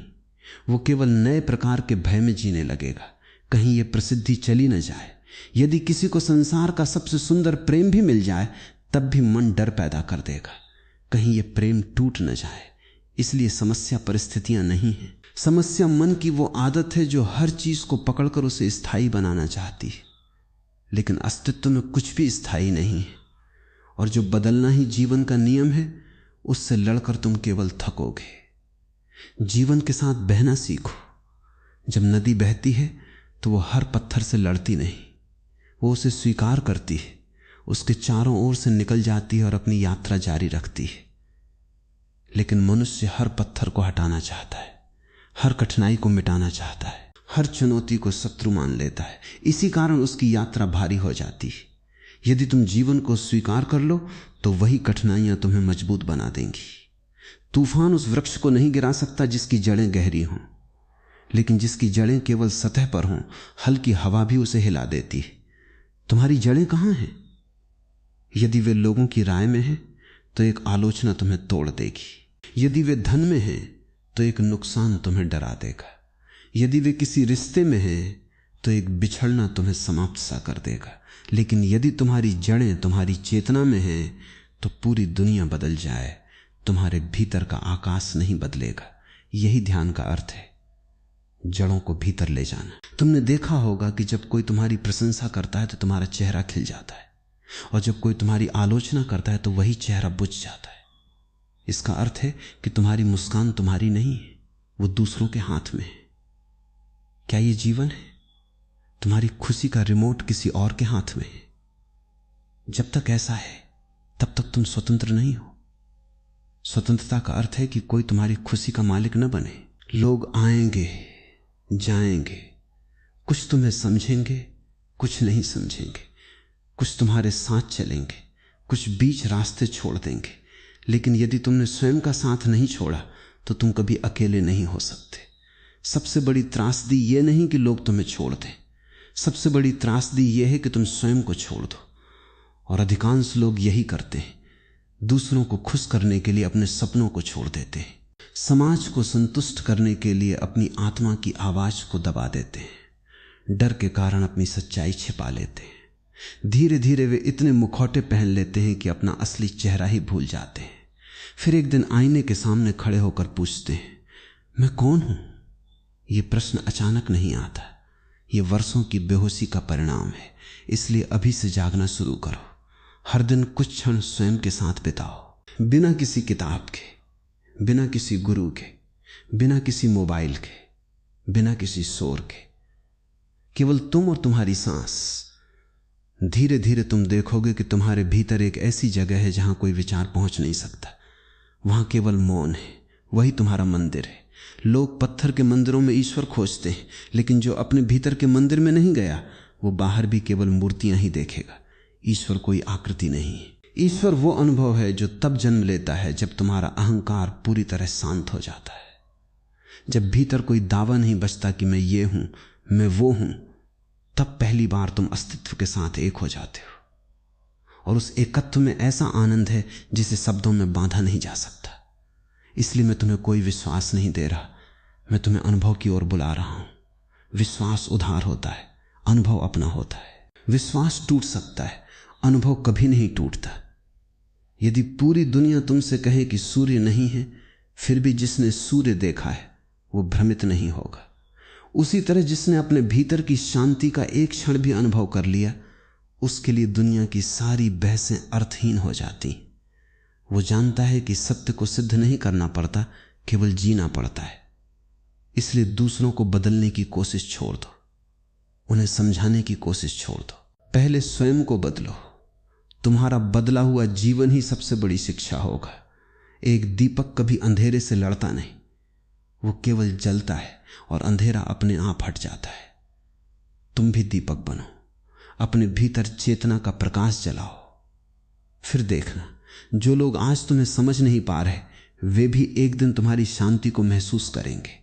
वो केवल नए प्रकार के भय में जीने लगेगा, कहीं ये प्रसिद्धि चली न जाए। यदि किसी को संसार का सबसे सुंदर प्रेम भी मिल जाए, तब भी मन डर पैदा कर देगा, कहीं ये प्रेम टूट न जाए। इसलिए समस्या परिस्थितियां नहीं है, समस्या मन की वो आदत है जो हर चीज को पकड़कर उसे स्थायी बनाना चाहती है। लेकिन अस्तित्व में कुछ भी स्थायी नहीं है, और जो बदलना ही जीवन का नियम है, उससे लड़कर तुम केवल थकोगे। जीवन के साथ बहना सीखो। जब नदी बहती है तो वो हर पत्थर से लड़ती नहीं, वो उसे स्वीकार करती है, उसके चारों ओर से निकल जाती है और अपनी यात्रा जारी रखती है। लेकिन मनुष्य हर पत्थर को हटाना चाहता है, हर कठिनाई को मिटाना चाहता है, हर चुनौती को शत्रु मान लेता है। इसी कारण उसकी यात्रा भारी हो जाती है। यदि तुम जीवन को स्वीकार कर लो तो वही कठिनाइयां तुम्हें मजबूत बना देंगी। तूफान उस वृक्ष को नहीं गिरा सकता जिसकी जड़ें गहरी हों, लेकिन जिसकी जड़ें केवल सतह पर हों, हल्की हवा भी उसे हिला देती है। तुम्हारी जड़ें कहां हैं? यदि वे लोगों की राय में हैं तो एक आलोचना तुम्हें तोड़ देगी। यदि वे धन में हैं तो एक नुकसान तुम्हें डरा देगा। यदि वे किसी रिश्ते में हैं तो एक बिछड़ना तुम्हें समाप्त सा कर देगा। लेकिन यदि तुम्हारी जड़ें तुम्हारी चेतना में हैं तो पूरी दुनिया बदल जाए, तुम्हारे भीतर का आकाश नहीं बदलेगा। यही ध्यान का अर्थ है, जड़ों को भीतर ले जाना। तुमने देखा होगा कि जब कोई तुम्हारी प्रशंसा करता है तो तुम्हारा चेहरा खिल जाता है, और जब कोई तुम्हारी आलोचना करता है तो वही चेहरा बुझ जाता है। इसका अर्थ है कि तुम्हारी मुस्कान तुम्हारी नहीं है, वो दूसरों के हाथ में है। क्या ये जीवन है? तुम्हारी खुशी का रिमोट किसी और के हाथ में है। जब तक ऐसा है तब तक तुम स्वतंत्र नहीं हो। स्वतंत्रता का अर्थ है कि कोई तुम्हारी खुशी का मालिक न बने। लोग आएंगे जाएंगे, कुछ तुम्हें समझेंगे, कुछ नहीं समझेंगे, कुछ तुम्हारे साथ चलेंगे, कुछ बीच रास्ते छोड़ देंगे। लेकिन यदि तुमने स्वयं का साथ नहीं छोड़ा तो तुम कभी अकेले नहीं हो सकते। सबसे बड़ी त्रासदी यह नहीं कि लोग तुम्हें छोड़ दें, सबसे बड़ी त्रासदी यह है कि तुम स्वयं को छोड़ दो। और अधिकांश लोग यही करते हैं, दूसरों को खुश करने के लिए अपने सपनों को छोड़ देते हैं, समाज को संतुष्ट करने के लिए अपनी आत्मा की आवाज को दबा देते हैं, डर के कारण अपनी सच्चाई छिपा लेते हैं। धीरे धीरे वे इतने मुखौटे पहन लेते हैं कि अपना असली चेहरा ही भूल जाते हैं। फिर एक दिन आईने के सामने खड़े होकर पूछते हैं, मैं कौन हूं? ये प्रश्न अचानक नहीं आता, ये वर्षों की बेहोशी का परिणाम है। इसलिए अभी से जागना शुरू करो। हर दिन कुछ क्षण स्वयं के साथ बिताओ, बिना किसी किताब के, बिना किसी गुरु के, बिना किसी मोबाइल के, बिना किसी शोर के। केवल तुम और तुम्हारी सांस। धीरे धीरे तुम देखोगे कि तुम्हारे भीतर एक ऐसी जगह है जहां कोई विचार पहुंच नहीं सकता। वहां केवल मौन है, वही तुम्हारा मंदिर है। लोग पत्थर के मंदिरों में ईश्वर खोजते हैं, लेकिन जो अपने भीतर के मंदिर में नहीं गया वो बाहर भी केवल मूर्तियां ही देखेगा। ईश्वर कोई आकृति नहीं है। ईश्वर वो अनुभव है जो तब जन्म लेता है जब तुम्हारा अहंकार पूरी तरह शांत हो जाता है, जब भीतर कोई दावा नहीं बचता कि मैं ये हूं, मैं वो हूं। तब पहली बार तुम अस्तित्व के साथ एक हो जाते हो, और उस एकत्व में ऐसा आनंद है जिसे शब्दों में बांधा नहीं जा सकता। इसलिए मैं तुम्हें कोई विश्वास नहीं दे रहा, मैं तुम्हें अनुभव की ओर बुला रहा हूं। विश्वास उधार होता है, अनुभव अपना होता है। विश्वास टूट सकता है, अनुभव कभी नहीं टूटता। यदि पूरी दुनिया तुमसे कहे कि सूर्य नहीं है, फिर भी जिसने सूर्य देखा है वो भ्रमित नहीं होगा। उसी तरह जिसने अपने भीतर की शांति का एक क्षण भी अनुभव कर लिया, उसके लिए दुनिया की सारी बहसें अर्थहीन हो जाती। वो जानता है कि सत्य को सिद्ध नहीं करना पड़ता, केवल जीना पड़ता है। इसलिए दूसरों को बदलने की कोशिश छोड़ दो, उन्हें समझाने की कोशिश छोड़ दो। पहले स्वयं को बदलो। तुम्हारा बदला हुआ जीवन ही सबसे बड़ी शिक्षा होगा। एक दीपक कभी अंधेरे से लड़ता नहीं, वो केवल जलता है और अंधेरा अपने आप हट जाता है। तुम भी दीपक बनो, अपने भीतर चेतना का प्रकाश जलाओ। फिर देखना, जो लोग आज तुम्हें समझ नहीं पा रहे, वे भी एक दिन तुम्हारी शांति को महसूस करेंगे।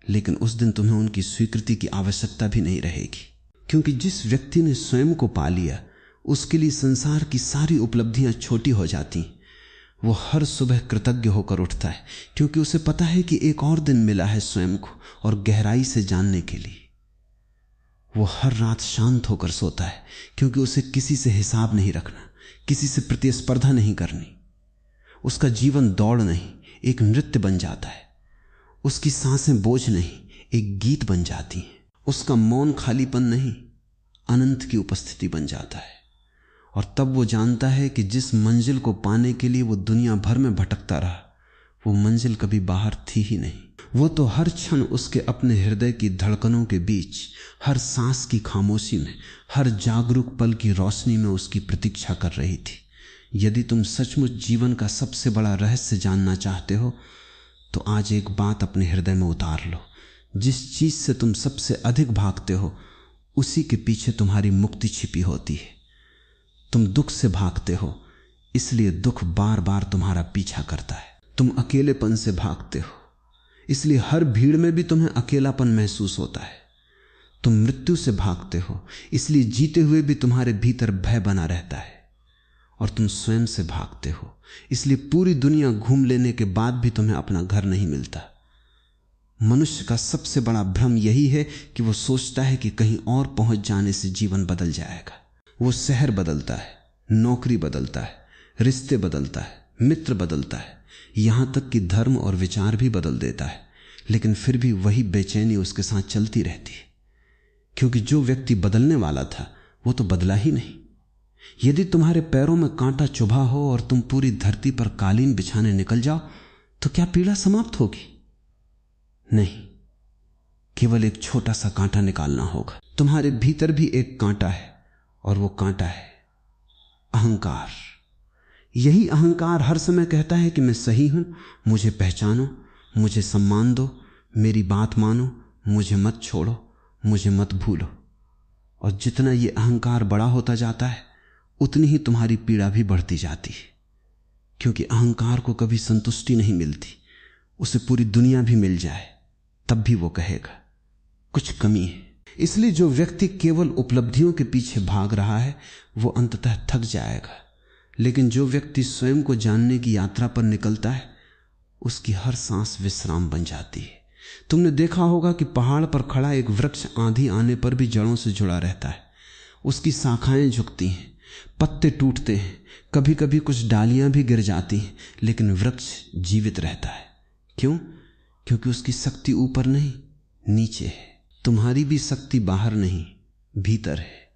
लेकिन उस दिन तुम्हें उनकी स्वीकृति की आवश्यकता भी नहीं रहेगी, क्योंकि जिस व्यक्ति ने स्वयं को पा लिया, उसके लिए संसार की सारी उपलब्धियां छोटी हो जाती। वो हर सुबह कृतज्ञ होकर उठता है, क्योंकि उसे पता है कि एक और दिन मिला है स्वयं को और गहराई से जानने के लिए। वो हर रात शांत होकर सोता है, क्योंकि उसे किसी से हिसाब नहीं रखना, किसी से प्रतिस्पर्धा नहीं करनी। उसका जीवन दौड़ नहीं, एक नृत्य बन जाता है। उसकी सांसें बोझ नहीं, एक गीत बन जाती हैं। उसका मौन खालीपन नहीं, अनंत की उपस्थिति बन जाता है। और तब वो जानता है कि जिस मंजिल को पाने के लिए वो दुनिया भर में भटकता रहा, वो मंजिल कभी बाहर थी ही नहीं। वो तो हर क्षण उसके अपने हृदय की धड़कनों के बीच, हर सांस की खामोशी में, हर जागरूक पल की रोशनी में उसकी प्रतीक्षा कर रही थी। यदि तुम सचमुच जीवन का सबसे बड़ा रहस्य जानना चाहते हो, तो आज एक बात अपने हृदय में उतार लो। जिस चीज से तुम सबसे अधिक भागते हो, उसी के पीछे तुम्हारी मुक्ति छिपी होती है। तुम दुख से भागते हो, इसलिए दुख बार बार तुम्हारा पीछा करता है। तुम अकेलेपन से भागते हो, इसलिए हर भीड़ में भी तुम्हें अकेलापन महसूस होता है। तुम मृत्यु से भागते हो, इसलिए जीते हुए भी तुम्हारे भीतर भय बना रहता है। और तुम स्वयं से भागते हो, इसलिए पूरी दुनिया घूम लेने के बाद भी तुम्हें अपना घर नहीं मिलता। मनुष्य का सबसे बड़ा भ्रम यही है कि वो सोचता है कि कहीं और पहुंच जाने से जीवन बदल जाएगा। वो शहर बदलता है, नौकरी बदलता है, रिश्ते बदलता है, मित्र बदलता है, यहां तक कि धर्म और विचार भी बदल देता है, लेकिन फिर भी वही बेचैनी उसके साथ चलती रहती है, क्योंकि जो व्यक्ति बदलने वाला था वो तो बदला ही नहीं। यदि तुम्हारे पैरों में कांटा चुभा हो और तुम पूरी धरती पर कालीन बिछाने निकल जाओ, तो क्या पीड़ा समाप्त होगी? नहीं, केवल एक छोटा सा कांटा निकालना होगा। तुम्हारे भीतर भी एक कांटा है, और वो कांटा है अहंकार। यही अहंकार हर समय कहता है कि मैं सही हूं, मुझे पहचानो, मुझे सम्मान दो, मेरी बात मानो, मुझे मत छोड़ो, मुझे मत भूलो। और जितना ये अहंकार बड़ा होता जाता है, उतनी ही तुम्हारी पीड़ा भी बढ़ती जाती है, क्योंकि अहंकार को कभी संतुष्टि नहीं मिलती। उसे पूरी दुनिया भी मिल जाए तब भी वो कहेगा कुछ कमी है। इसलिए जो व्यक्ति केवल उपलब्धियों के पीछे भाग रहा है, वो अंततः थक जाएगा। लेकिन जो व्यक्ति स्वयं को जानने की यात्रा पर निकलता है, उसकी हर सांस विश्राम बन जाती है। तुमने देखा होगा कि पहाड़ पर खड़ा एक वृक्ष आंधी आने पर भी जड़ों से जुड़ा रहता है। उसकी शाखाएं झुकती हैं, पत्ते टूटते हैं, कभी कभी कुछ डालियां भी गिर जाती हैं, लेकिन वृक्ष जीवित रहता है। क्यों? क्योंकि उसकी शक्ति ऊपर नहीं, नीचे है। तुम्हारी भी शक्ति बाहर नहीं, भीतर है।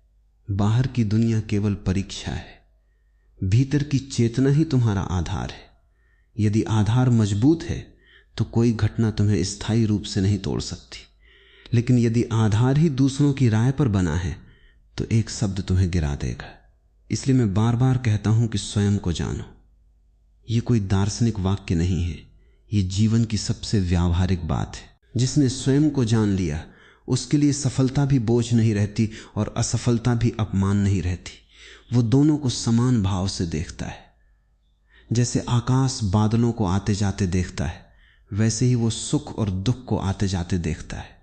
बाहर की दुनिया केवल परीक्षा है, भीतर की चेतना ही तुम्हारा आधार है। यदि आधार मजबूत है तो कोई घटना तुम्हें स्थायी रूप से नहीं तोड़ सकती, लेकिन यदि आधार ही दूसरों की राय पर बना है तो एक शब्द तुम्हें गिरा देगा। इसलिए मैं बार बार कहता हूं कि स्वयं को जानो। यह कोई दार्शनिक वाक्य नहीं है, यह जीवन की सबसे व्यावहारिक बात है। जिसने स्वयं को जान लिया उसके लिए सफलता भी बोझ नहीं रहती और असफलता भी अपमान नहीं रहती। वो दोनों को समान भाव से देखता है। जैसे आकाश बादलों को आते जाते देखता है, वैसे ही वो सुख और दुख को आते जाते देखता है।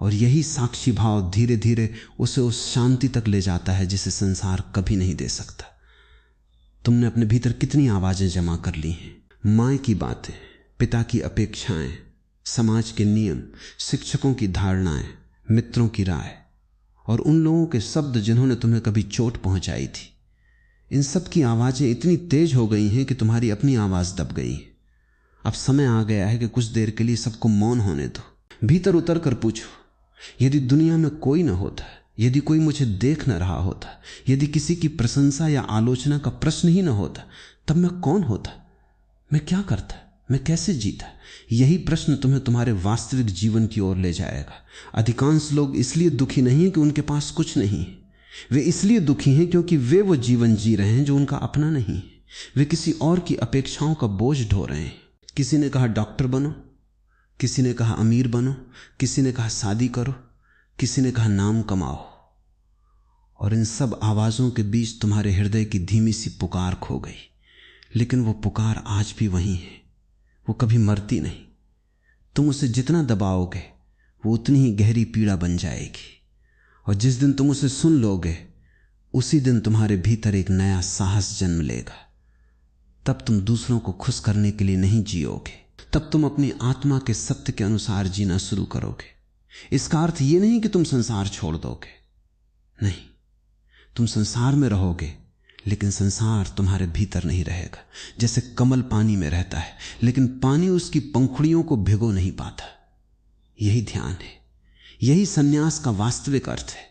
और यही साक्षी भाव धीरे धीरे उसे उस शांति तक ले जाता है जिसे संसार कभी नहीं दे सकता। तुमने अपने भीतर कितनी आवाजें जमा कर ली हैं। माँ की बातें, पिता की अपेक्षाएं, समाज के नियम, शिक्षकों की धारणाएं, मित्रों की राय और उन लोगों के शब्द जिन्होंने तुम्हें कभी चोट पहुंचाई थी। इन सब की आवाजें इतनी तेज हो गई हैं कि तुम्हारी अपनी आवाज दब गई है। अब समय आ गया है कि कुछ देर के लिए सबको मौन होने दो। भीतर उतर कर पूछो, यदि दुनिया में कोई न होता, यदि कोई मुझे देख न रहा होता, यदि किसी की प्रशंसा या आलोचना का प्रश्न ही न होता, तब मैं कौन होता? मैं क्या करता? मैं कैसे जीता? यही प्रश्न तुम्हें तुम्हारे वास्तविक जीवन की ओर ले जाएगा। अधिकांश लोग इसलिए दुखी नहीं हैं कि उनके पास कुछ नहीं है। वे इसलिए दुखी हैं क्योंकि वे वो जीवन जी रहे हैं जो उनका अपना नहीं है। वे किसी और की अपेक्षाओं का बोझ ढो रहे हैं। किसी ने कहा डॉक्टर बनो, किसी ने कहा अमीर बनो, किसी ने कहा शादी करो, किसी ने कहा नाम कमाओ। और इन सब आवाजों के बीच तुम्हारे हृदय की धीमी सी पुकार खो गई। लेकिन वो पुकार आज भी वही है, वो कभी मरती नहीं। तुम उसे जितना दबाओगे वो उतनी ही गहरी पीड़ा बन जाएगी। और जिस दिन तुम उसे सुन लोगे उसी दिन तुम्हारे भीतर एक नया साहस जन्म लेगा। तब तुम दूसरों को खुश करने के लिए नहीं जियोगे, तब तुम अपनी आत्मा के सत्य के अनुसार जीना शुरू करोगे। इसका अर्थ यह नहीं कि तुम संसार छोड़ दोगे, नहीं, तुम संसार में रहोगे लेकिन संसार तुम्हारे भीतर नहीं रहेगा। जैसे कमल पानी में रहता है लेकिन पानी उसकी पंखुड़ियों को भिगो नहीं पाता। यही ध्यान है, यही सन्यास का वास्तविक अर्थ है।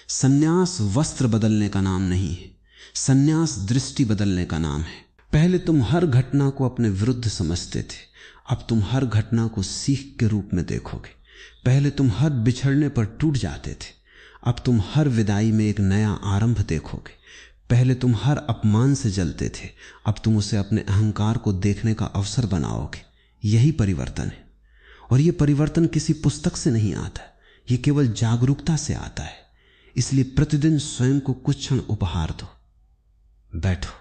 सन्यास वस्त्र बदलने का नाम नहीं है, सन्यास दृष्टि बदलने का नाम है। पहले तुम हर घटना को अपने विरुद्ध समझते थे, अब तुम हर घटना को सीख के रूप में देखोगे। पहले तुम हर बिछड़ने पर टूट जाते थे, अब तुम हर विदाई में एक नया आरंभ देखोगे। पहले तुम हर अपमान से जलते थे, अब तुम उसे अपने अहंकार को देखने का अवसर बनाओगे। यही परिवर्तन है। और यह परिवर्तन किसी पुस्तक से नहीं आता, यह केवल जागरूकता से आता है। इसलिए प्रतिदिन स्वयं को कुछ क्षण उपहार दो। बैठो,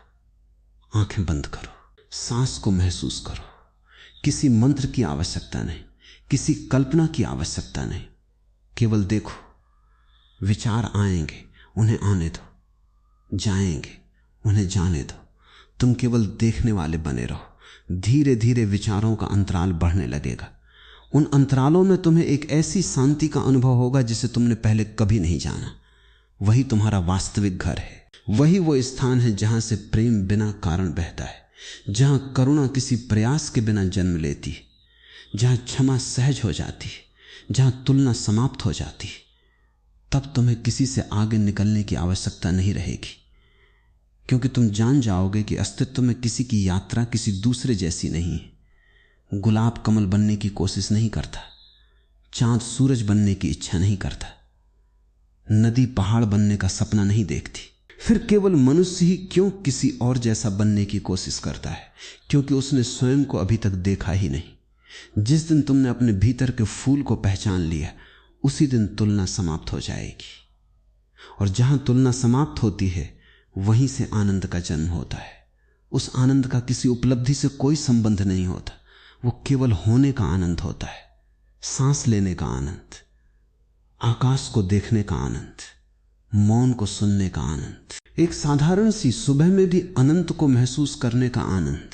आंखें बंद करो, सांस को महसूस करो। किसी मंत्र की आवश्यकता नहीं, किसी कल्पना की आवश्यकता नहीं, केवल देखो। विचार आएंगे, उन्हें आने दो, जाएंगे, उन्हें जाने दो। तुम केवल देखने वाले बने रहो। धीरे धीरे विचारों का अंतराल बढ़ने लगेगा। उन अंतरालों में तुम्हें एक ऐसी शांति का अनुभव होगा जिसे तुमने पहले कभी नहीं जाना। वही तुम्हारा वास्तविक घर है। वही वो स्थान है जहां से प्रेम बिना कारण बहता है, जहां करुणा किसी प्रयास के बिना जन्म लेती है, जहां क्षमा सहज हो जाती है, जहां तुलना समाप्त हो जाती है। तब तुम्हें किसी से आगे निकलने की आवश्यकता नहीं रहेगी, क्योंकि तुम जान जाओगे कि अस्तित्व में किसी की यात्रा किसी दूसरे जैसी नहीं है। गुलाब कमल बनने की कोशिश नहीं करता, चांद सूरज बनने की इच्छा नहीं करता, नदी पहाड़ बनने का सपना नहीं देखती। फिर केवल मनुष्य ही क्यों किसी और जैसा बनने की कोशिश करता है? क्योंकि उसने स्वयं को अभी तक देखा ही नहीं। जिस दिन तुमने अपने भीतर के फूल को पहचान लिया उसी दिन तुलना समाप्त हो जाएगी। और जहां तुलना समाप्त होती है वहीं से आनंद का जन्म होता है। उस आनंद का किसी उपलब्धि से कोई संबंध नहीं होता, वो केवल होने का आनंद होता है। सांस लेने का आनंद, आकाश को देखने का आनंद, मौन को सुनने का आनंद, एक साधारण सी सुबह में भी अनंत को महसूस करने का आनंद।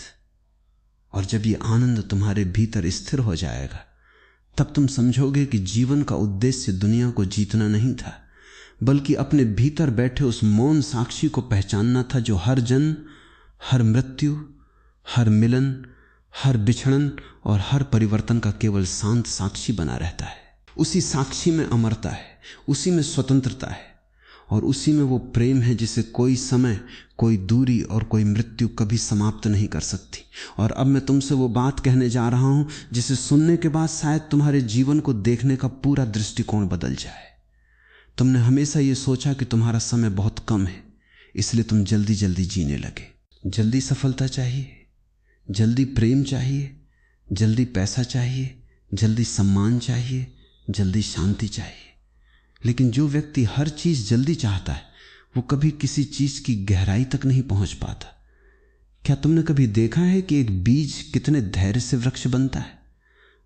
और जब ये आनंद तुम्हारे भीतर स्थिर हो जाएगा तब तुम समझोगे कि जीवन का उद्देश्य दुनिया को जीतना नहीं था, बल्कि अपने भीतर बैठे उस मौन साक्षी को पहचानना था जो हर जन्म, हर मृत्यु, हर मिलन, हर बिछड़न और हर परिवर्तन का केवल शांत साक्षी बना रहता है। उसी साक्षी में अमरता है, उसी में स्वतंत्रता है। और उसी में वो प्रेम है जिसे कोई समय, कोई दूरी और कोई मृत्यु कभी समाप्त नहीं कर सकती। और अब मैं तुमसे वो बात कहने जा रहा हूं जिसे सुनने के बाद शायद तुम्हारे जीवन को देखने का पूरा दृष्टिकोण बदल जाए। तुमने हमेशा ये सोचा कि तुम्हारा समय बहुत कम है, इसलिए तुम जल्दी जल्दी जीने लगे। जल्दी सफलता चाहिए, जल्दी प्रेम चाहिए, जल्दी पैसा चाहिए, जल्दी सम्मान चाहिए, जल्दी शांति चाहिए। लेकिन जो व्यक्ति हर चीज जल्दी चाहता है वो कभी किसी चीज की गहराई तक नहीं पहुंच पाता। क्या तुमने कभी देखा है कि एक बीज कितने धैर्य से वृक्ष बनता है?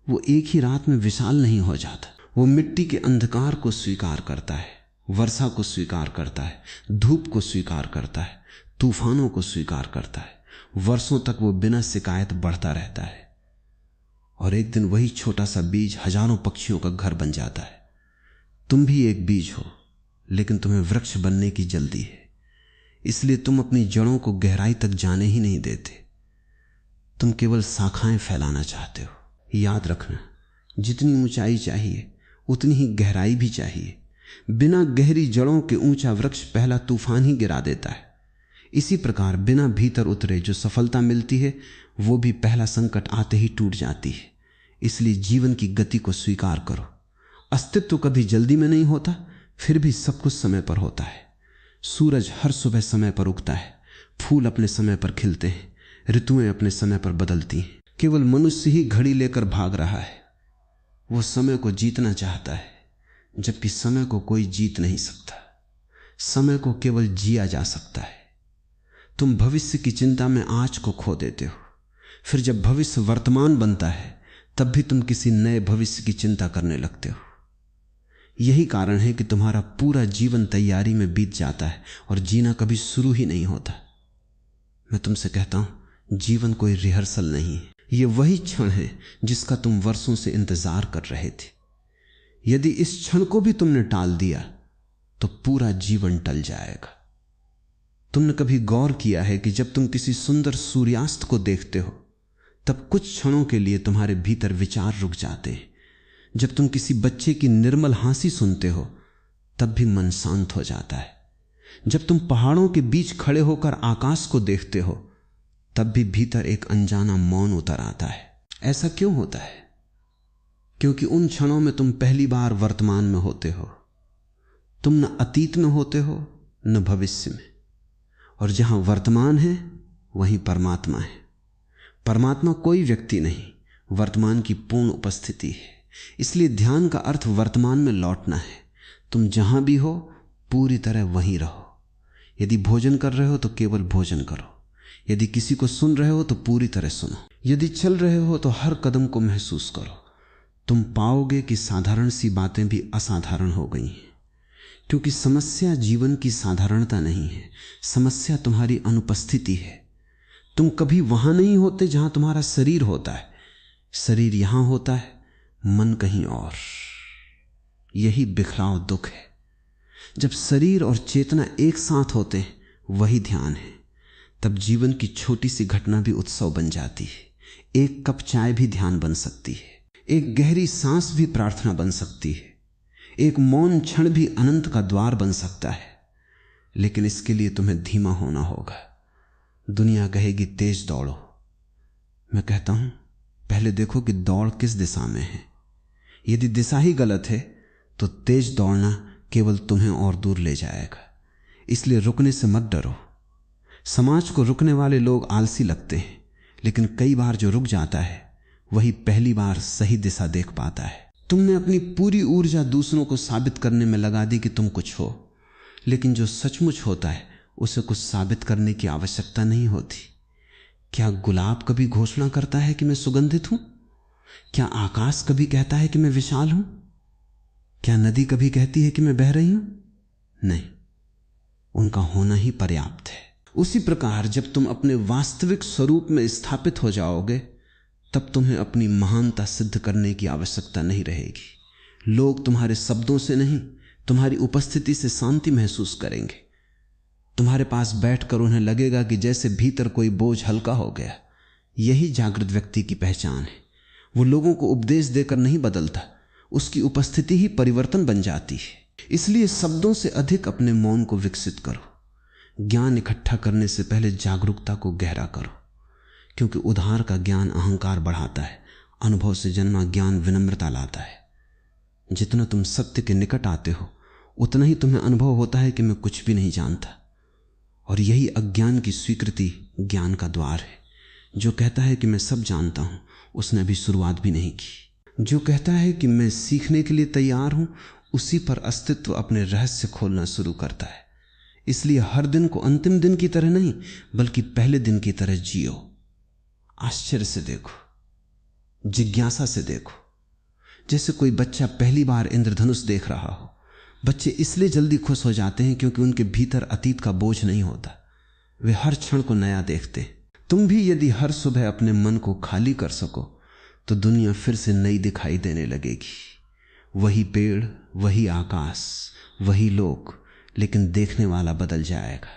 वो एक ही रात में विशाल नहीं हो जाता। वो मिट्टी के अंधकार को स्वीकार करता है, वर्षा को स्वीकार करता है, धूप को स्वीकार करता है, तूफानों को स्वीकार करता है। वर्षों तक वो बिना शिकायत बढ़ता रहता है और एक दिन वही छोटा सा बीज हजारों पक्षियों का घर बन जाता है। तुम भी एक बीज हो, लेकिन तुम्हें वृक्ष बनने की जल्दी है, इसलिए तुम अपनी जड़ों को गहराई तक जाने ही नहीं देते। तुम केवल शाखाएं फैलाना चाहते हो। याद रखना, जितनी ऊंचाई चाहिए उतनी ही गहराई भी चाहिए। बिना गहरी जड़ों के ऊंचा वृक्ष पहला तूफान ही गिरा देता है। इसी प्रकार बिना भीतर उतरे जो सफलता मिलती है वो भी पहला संकट आते ही टूट जाती है। इसलिए जीवन की गति को स्वीकार करो। अस्तित्व कभी जल्दी में नहीं होता, फिर भी सब कुछ समय पर होता है। सूरज हर सुबह समय पर उगता है, फूल अपने समय पर खिलते हैं, ऋतुएं अपने समय पर बदलती हैं। केवल मनुष्य ही घड़ी लेकर भाग रहा है। वो समय को जीतना चाहता है, जबकि समय को कोई जीत नहीं सकता। समय को केवल जिया जा सकता है। तुम भविष्य की चिंता में आज को खो देते हो, फिर जब भविष्य वर्तमान बनता है तब भी तुम किसी नए भविष्य की चिंता करने लगते हो। यही कारण है कि तुम्हारा पूरा जीवन तैयारी में बीत जाता है और जीना कभी शुरू ही नहीं होता। मैं तुमसे कहता हूं, जीवन कोई रिहर्सल नहीं है। ये वही क्षण है जिसका तुम वर्षों से इंतजार कर रहे थे। यदि इस क्षण को भी तुमने टाल दिया तो पूरा जीवन टल जाएगा। तुमने कभी गौर किया है कि जब तुम किसी सुंदर सूर्यास्त को देखते हो तब कुछ क्षणों के लिए तुम्हारे भीतर विचार रुक जाते हैं। जब तुम किसी बच्चे की निर्मल हंसी सुनते हो तब भी मन शांत हो जाता है। जब तुम पहाड़ों के बीच खड़े होकर आकाश को देखते हो तब भी भीतर एक अनजाना मौन उतर आता है। ऐसा क्यों होता है? क्योंकि उन क्षणों में तुम पहली बार वर्तमान में होते हो। तुम न अतीत में होते हो न भविष्य में, और जहां वर्तमान है वहीं परमात्मा है। परमात्मा कोई व्यक्ति नहीं, वर्तमान की पूर्ण उपस्थिति है। इसलिए ध्यान का अर्थ वर्तमान में लौटना है। तुम जहां भी हो पूरी तरह वहीं रहो। यदि भोजन कर रहे हो तो केवल भोजन करो। यदि किसी को सुन रहे हो तो पूरी तरह सुनो। यदि चल रहे हो तो हर कदम को महसूस करो। तुम पाओगे कि साधारण सी बातें भी असाधारण हो गई हैं, क्योंकि समस्या जीवन की साधारणता नहीं है, समस्या तुम्हारी अनुपस्थिति है। तुम कभी वहां नहीं होते जहां तुम्हारा शरीर होता है। शरीर यहां होता है, मन कहीं और। यही बिखराव दुख है। जब शरीर और चेतना एक साथ होते हैं वही ध्यान है। तब जीवन की छोटी सी घटना भी उत्सव बन जाती है। एक कप चाय भी ध्यान बन सकती है। एक गहरी सांस भी प्रार्थना बन सकती है। एक मौन क्षण भी अनंत का द्वार बन सकता है। लेकिन इसके लिए तुम्हें धीमा होना होगा। दुनिया कहेगी तेज दौड़ो। मैं कहता हूं पहले देखो कि दौड़ किस दिशा में है। यदि दिशा ही गलत है तो तेज दौड़ना केवल तुम्हें और दूर ले जाएगा। इसलिए रुकने से मत डरो। समाज को रुकने वाले लोग आलसी लगते हैं, लेकिन कई बार जो रुक जाता है वही पहली बार सही दिशा देख पाता है। तुमने अपनी पूरी ऊर्जा दूसरों को साबित करने में लगा दी कि तुम कुछ हो, लेकिन जो सचमुच होता है उसे कुछ साबित करने की आवश्यकता नहीं होती। क्या गुलाब कभी घोषणा करता है कि मैं सुगंधित हूं? क्या आकाश कभी कहता है कि मैं विशाल हूं? क्या नदी कभी कहती है कि मैं बह रही हूं? नहीं, उनका होना ही पर्याप्त है। उसी प्रकार जब तुम अपने वास्तविक स्वरूप में स्थापित हो जाओगे तब तुम्हें अपनी महानता सिद्ध करने की आवश्यकता नहीं रहेगी। लोग तुम्हारे शब्दों से नहीं, तुम्हारी उपस्थिति से शांति महसूस करेंगे। तुम्हारे पास बैठकर उन्हें लगेगा कि जैसे भीतर कोई बोझ हल्का हो गया। यही जागृत व्यक्ति की पहचान है। वो लोगों को उपदेश देकर नहीं बदलता, उसकी उपस्थिति ही परिवर्तन बन जाती है। इसलिए शब्दों से अधिक अपने मौन को विकसित करो। ज्ञान इकट्ठा करने से पहले जागरूकता को गहरा करो, क्योंकि उधार का ज्ञान अहंकार बढ़ाता है, अनुभव से जन्मा ज्ञान विनम्रता लाता है। जितना तुम सत्य के निकट आते हो उतना ही तुम्हें अनुभव होता है कि मैं कुछ भी नहीं जानता, और यही अज्ञान की स्वीकृति ज्ञान का द्वार है। जो कहता है कि मैं सब जानता हूं, उसने अभी शुरुआत भी नहीं की। जो कहता है कि मैं सीखने के लिए तैयार हूं, उसी पर अस्तित्व अपने रहस्य खोलना शुरू करता है। इसलिए हर दिन को अंतिम दिन की तरह नहीं, बल्कि पहले दिन की तरह जियो। आश्चर्य से देखो, जिज्ञासा से देखो। जैसे कोई बच्चा पहली बार इंद्रधनुष देख रहा हो। बच्चे इसलिए जल्दी खुश हो जाते हैं क्योंकि उनके भीतर अतीत का बोझ नहीं होता, वे हर क्षण को नया देखते हैं। तुम भी यदि हर सुबह अपने मन को खाली कर सको तो दुनिया फिर से नई दिखाई देने लगेगी। वही पेड़, वही आकाश, वही लोग, लेकिन देखने वाला बदल जाएगा।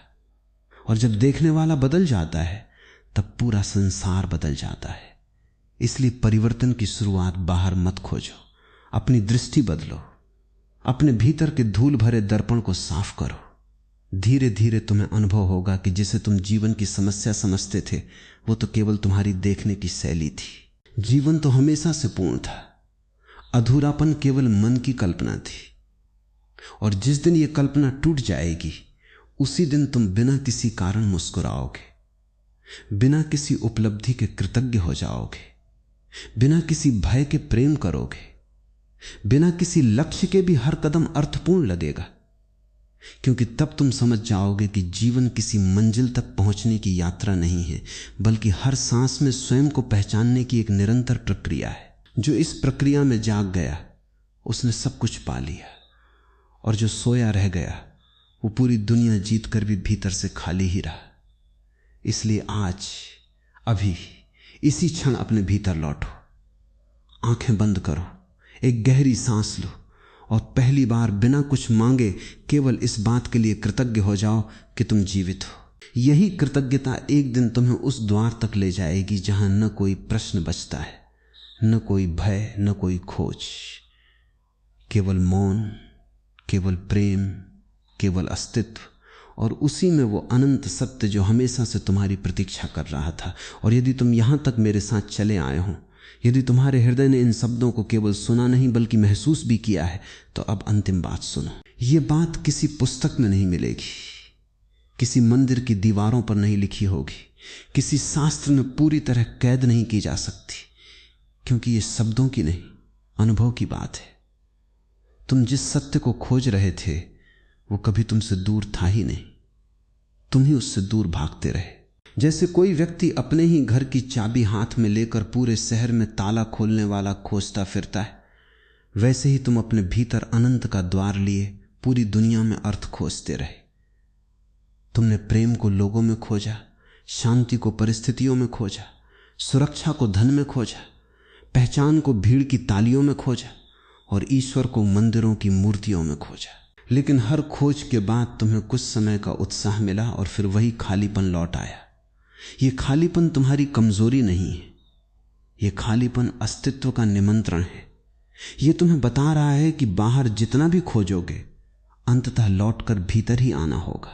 और जब देखने वाला बदल जाता है तब पूरा संसार बदल जाता है। इसलिए परिवर्तन की शुरुआत बाहर मत खोजो, अपनी दृष्टि बदलो, अपने भीतर के धूल भरे दर्पण को साफ करो। धीरे धीरे तुम्हें अनुभव होगा कि जिसे तुम जीवन की समस्या समझते थे वो तो केवल तुम्हारी देखने की शैली थी। जीवन तो हमेशा से पूर्ण था, अधूरापन केवल मन की कल्पना थी। और जिस दिन यह कल्पना टूट जाएगी उसी दिन तुम बिना किसी कारण मुस्कुराओगे, बिना किसी उपलब्धि के कृतज्ञ हो जाओगे, बिना किसी भय के प्रेम करोगे, बिना किसी लक्ष्य के भी हर कदम अर्थपूर्ण लगेगा। क्योंकि तब तुम समझ जाओगे कि जीवन किसी मंजिल तक पहुंचने की यात्रा नहीं है, बल्कि हर सांस में स्वयं को पहचानने की एक निरंतर प्रक्रिया है। जो इस प्रक्रिया में जाग गया उसने सब कुछ पा लिया, और जो सोया रह गया वो पूरी दुनिया जीत कर भी भीतर से खाली ही रहा। इसलिए आज, अभी, इसी क्षण अपने भीतर लौटो, आंखें बंद करो, एक गहरी सांस लो और पहली बार बिना कुछ मांगे केवल इस बात के लिए कृतज्ञ हो जाओ कि तुम जीवित हो। यही कृतज्ञता एक दिन तुम्हें उस द्वार तक ले जाएगी जहां न कोई प्रश्न बचता है, न कोई भय, न कोई खोज, केवल मौन, केवल प्रेम, केवल अस्तित्व, और उसी में वो अनंत सत्य जो हमेशा से तुम्हारी प्रतीक्षा कर रहा था। और यदि तुम यहां तक मेरे साथ चले आए हो, यदि तुम्हारे हृदय ने इन शब्दों को केवल सुना नहीं बल्कि महसूस भी किया है, तो अब अंतिम बात सुनो। ये बात किसी पुस्तक में नहीं मिलेगी, किसी मंदिर की दीवारों पर नहीं लिखी होगी, किसी शास्त्र में पूरी तरह कैद नहीं की जा सकती, क्योंकि ये शब्दों की नहीं, अनुभव की बात है। तुम जिस सत्य को खोज रहे थे वो कभी तुमसे दूर था ही नहीं, तुम ही उससे दूर भागते रहे। जैसे कोई व्यक्ति अपने ही घर की चाबी हाथ में लेकर पूरे शहर में ताला खोलने वाला खोजता फिरता है, वैसे ही तुम अपने भीतर अनंत का द्वार लिए पूरी दुनिया में अर्थ खोजते रहे। तुमने प्रेम को लोगों में खोजा, शांति को परिस्थितियों में खोजा, सुरक्षा को धन में खोजा, पहचान को भीड़ की तालियों में खोजा, और ईश्वर को मंदिरों की मूर्तियों में खोजा। लेकिन हर खोज के बाद तुम्हें कुछ समय का उत्साह मिला और फिर वही खालीपन लौट आया। ये खालीपन तुम्हारी कमजोरी नहीं है, ये खालीपन अस्तित्व का निमंत्रण है। ये तुम्हें बता रहा है कि बाहर जितना भी खोजोगे अंततः लौटकर भीतर ही आना होगा।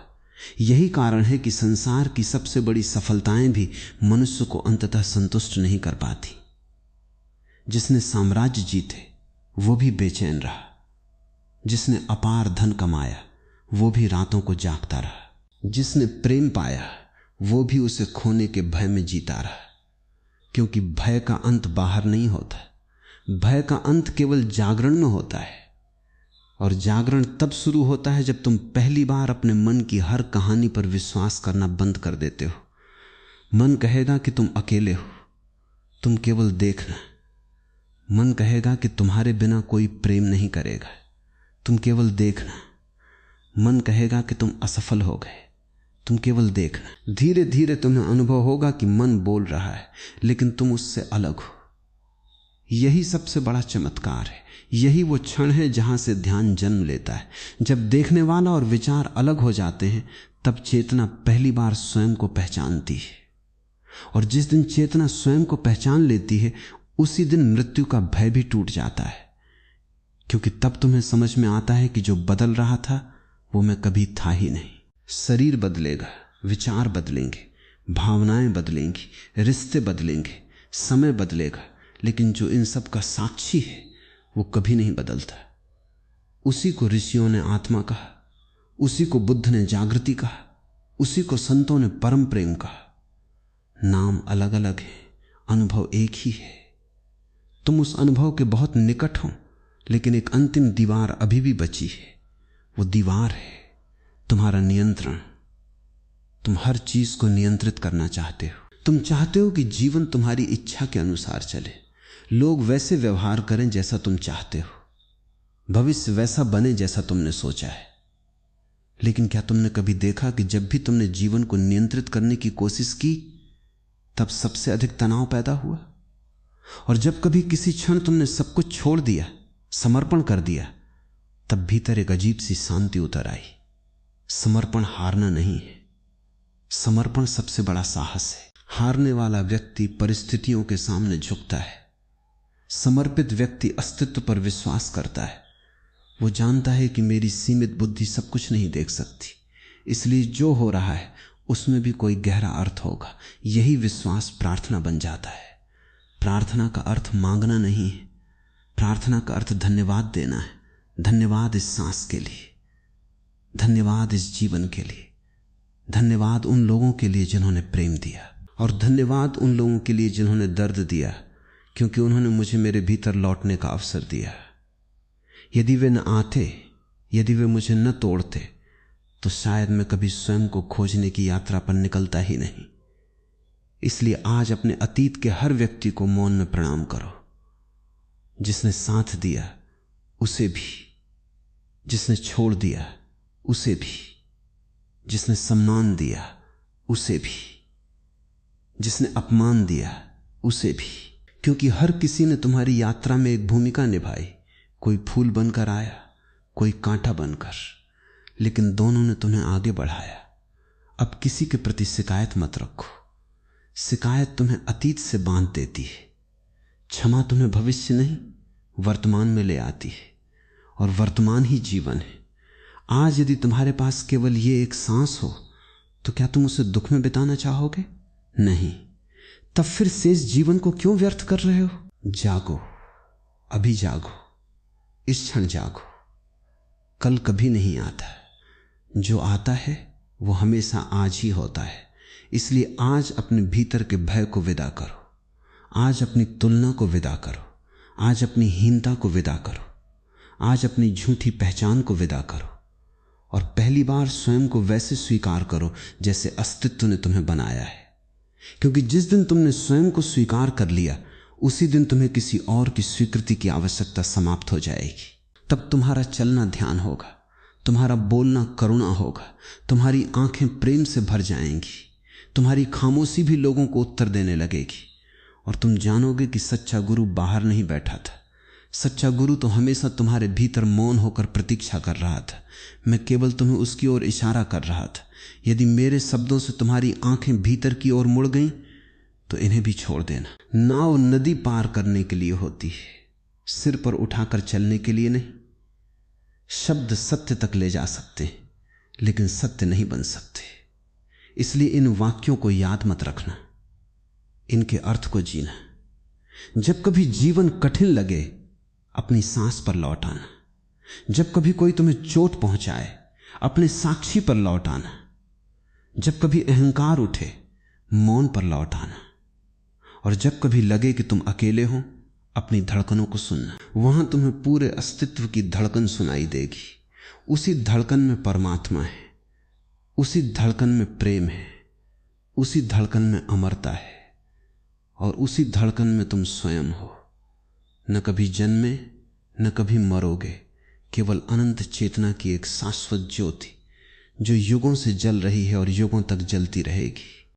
यही कारण है कि संसार की सबसे बड़ी सफलताएं भी मनुष्य को अंततः संतुष्ट नहीं कर पाती। जिसने साम्राज्य जीते वो भी बेचैन रहा, जिसने अपार धन कमाया वो भी रातों को जागता रहा, जिसने प्रेम पाया वो भी उसे खोने के भय में जीता रहा। क्योंकि भय का अंत बाहर नहीं होता, भय का अंत केवल जागरण में होता है। और जागरण तब शुरू होता है जब तुम पहली बार अपने मन की हर कहानी पर विश्वास करना बंद कर देते हो। मन कहेगा कि तुम अकेले हो, तुम केवल देखना। मन कहेगा कि तुम्हारे बिना कोई प्रेम नहीं करेगा, तुम केवल देखना। मन कहेगा कि तुम असफल हो गए, तुम केवल देखना। धीरे धीरे तुम्हें अनुभव होगा कि मन बोल रहा है लेकिन तुम उससे अलग हो। यही सबसे बड़ा चमत्कार है। यही वो क्षण है जहां से ध्यान जन्म लेता है। जब देखने वाला और विचार अलग हो जाते हैं तब चेतना पहली बार स्वयं को पहचानती है। और जिस दिन चेतना स्वयं को पहचान लेती है उसी दिन मृत्यु का भय भी टूट जाता है। क्योंकि तब तुम्हें समझ में आता है कि जो बदल रहा था वो मैं कभी था ही नहीं। शरीर बदलेगा, विचार बदलेंगे, भावनाएं बदलेंगी, रिश्ते बदलेंगे, समय बदलेगा, लेकिन जो इन सब का साक्षी है वो कभी नहीं बदलता। उसी को ऋषियों ने आत्मा कहा, उसी को बुद्ध ने जागृति कहा, उसी को संतों ने परम प्रेम कहा। नाम अलग अलग है, अनुभव एक ही है। तुम उस अनुभव के बहुत निकट हो, लेकिन एक अंतिम दीवार अभी भी बची है। वो दीवार है तुम्हारा नियंत्रण। तुम हर चीज को नियंत्रित करना चाहते हो। तुम चाहते हो कि जीवन तुम्हारी इच्छा के अनुसार चले, लोग वैसे व्यवहार करें जैसा तुम चाहते हो, भविष्य वैसा बने जैसा तुमने सोचा है। लेकिन क्या तुमने कभी देखा कि जब भी तुमने जीवन को नियंत्रित करने की कोशिश की तब सबसे अधिक तनाव पैदा हुआ? और जब कभी किसी क्षण तुमने सब कुछ छोड़ दिया, समर्पण कर दिया, तब भीतर एक अजीब सी शांति उतर आई। समर्पण हारना नहीं है, समर्पण सबसे बड़ा साहस है। हारने वाला व्यक्ति परिस्थितियों के सामने झुकता है, समर्पित व्यक्ति अस्तित्व पर विश्वास करता है। वो जानता है कि मेरी सीमित बुद्धि सब कुछ नहीं देख सकती, इसलिए जो हो रहा है उसमें भी कोई गहरा अर्थ होगा। यही विश्वास प्रार्थना बन जाता है। प्रार्थना का अर्थ मांगना नहीं है, प्रार्थना का अर्थ धन्यवाद देना है। धन्यवाद इस सांस के लिए, धन्यवाद इस जीवन के लिए, धन्यवाद उन लोगों के लिए जिन्होंने प्रेम दिया, और धन्यवाद उन लोगों के लिए जिन्होंने दर्द दिया, क्योंकि उन्होंने मुझे मेरे भीतर लौटने का अवसर दिया। यदि वे न आते, यदि वे मुझे न तोड़ते, तो शायद मैं कभी स्वयं को खोजने की यात्रा पर निकलता ही नहीं। इसलिए आज अपने अतीत के हर व्यक्ति को मौन में प्रणाम करो। जिसने साथ दिया उसे भी, जिसने छोड़ दिया उसे भी, जिसने सम्मान दिया उसे भी, जिसने अपमान दिया उसे भी, क्योंकि हर किसी ने तुम्हारी यात्रा में एक भूमिका निभाई। कोई फूल बनकर आया, कोई कांटा बनकर, लेकिन दोनों ने तुम्हें आगे बढ़ाया। अब किसी के प्रति शिकायत मत रखो। शिकायत तुम्हें अतीत से बांध देती है। क्षमा तुम्हें भविष्य नहीं, वर्तमान में ले आती है, और वर्तमान ही जीवन है। आज यदि तुम्हारे पास केवल ये एक सांस हो, तो क्या तुम उसे दुख में बिताना चाहोगे? नहीं। तब फिर शेष जीवन को क्यों व्यर्थ कर रहे हो? जागो, अभी जागो, इस क्षण जागो। कल कभी नहीं आता, जो आता है वो हमेशा आज ही होता है। इसलिए आज अपने भीतर के भय को विदा करो, आज अपनी तुलना को विदा करो, आज अपनी हीनता को विदा करो, आज अपनी झूठी पहचान को विदा करो, और पहली बार स्वयं को वैसे स्वीकार करो जैसे अस्तित्व ने तुम्हें बनाया है। क्योंकि जिस दिन तुमने स्वयं को स्वीकार कर लिया, उसी दिन तुम्हें किसी और की स्वीकृति की आवश्यकता समाप्त हो जाएगी। तब तुम्हारा चलना ध्यान होगा, तुम्हारा बोलना करुणा होगा, तुम्हारी आंखें प्रेम से भर जाएंगी, तुम्हारी खामोशी भी लोगों को उत्तर देने लगेगी, और तुम जानोगे कि सच्चा गुरु बाहर नहीं बैठा था। सच्चा गुरु तो हमेशा तुम्हारे भीतर मौन होकर प्रतीक्षा कर रहा था। मैं केवल तुम्हें उसकी ओर इशारा कर रहा था। यदि मेरे शब्दों से तुम्हारी आंखें भीतर की ओर मुड़ गईं, तो इन्हें भी छोड़ देना। नाव नदी पार करने के लिए होती है, सिर पर उठाकर चलने के लिए नहीं। शब्द सत्य तक ले जा सकते हैं, लेकिन सत्य नहीं बन सकते। इसलिए इन वाक्यों को याद मत रखना, इनके अर्थ को जीना। जब कभी जीवन कठिन लगे, अपनी सांस पर लौट आना। जब कभी कोई तुम्हें चोट पहुंचाए, अपने साक्षी पर लौट आना। जब कभी अहंकार उठे, मौन पर लौट आना। और जब कभी लगे कि तुम अकेले हो, अपनी धड़कनों को सुनना। वहां तुम्हें पूरे अस्तित्व की धड़कन सुनाई देगी। उसी धड़कन में परमात्मा है, उसी धड़कन में प्रेम है, उसी धड़कन में अमरता है, और उसी धड़कन में तुम स्वयं हो। न कभी जन्मे, न कभी मरोगे, केवल अनंत चेतना की एक शाश्वत ज्योति जो युगों से जल रही है और युगों तक जलती रहेगी।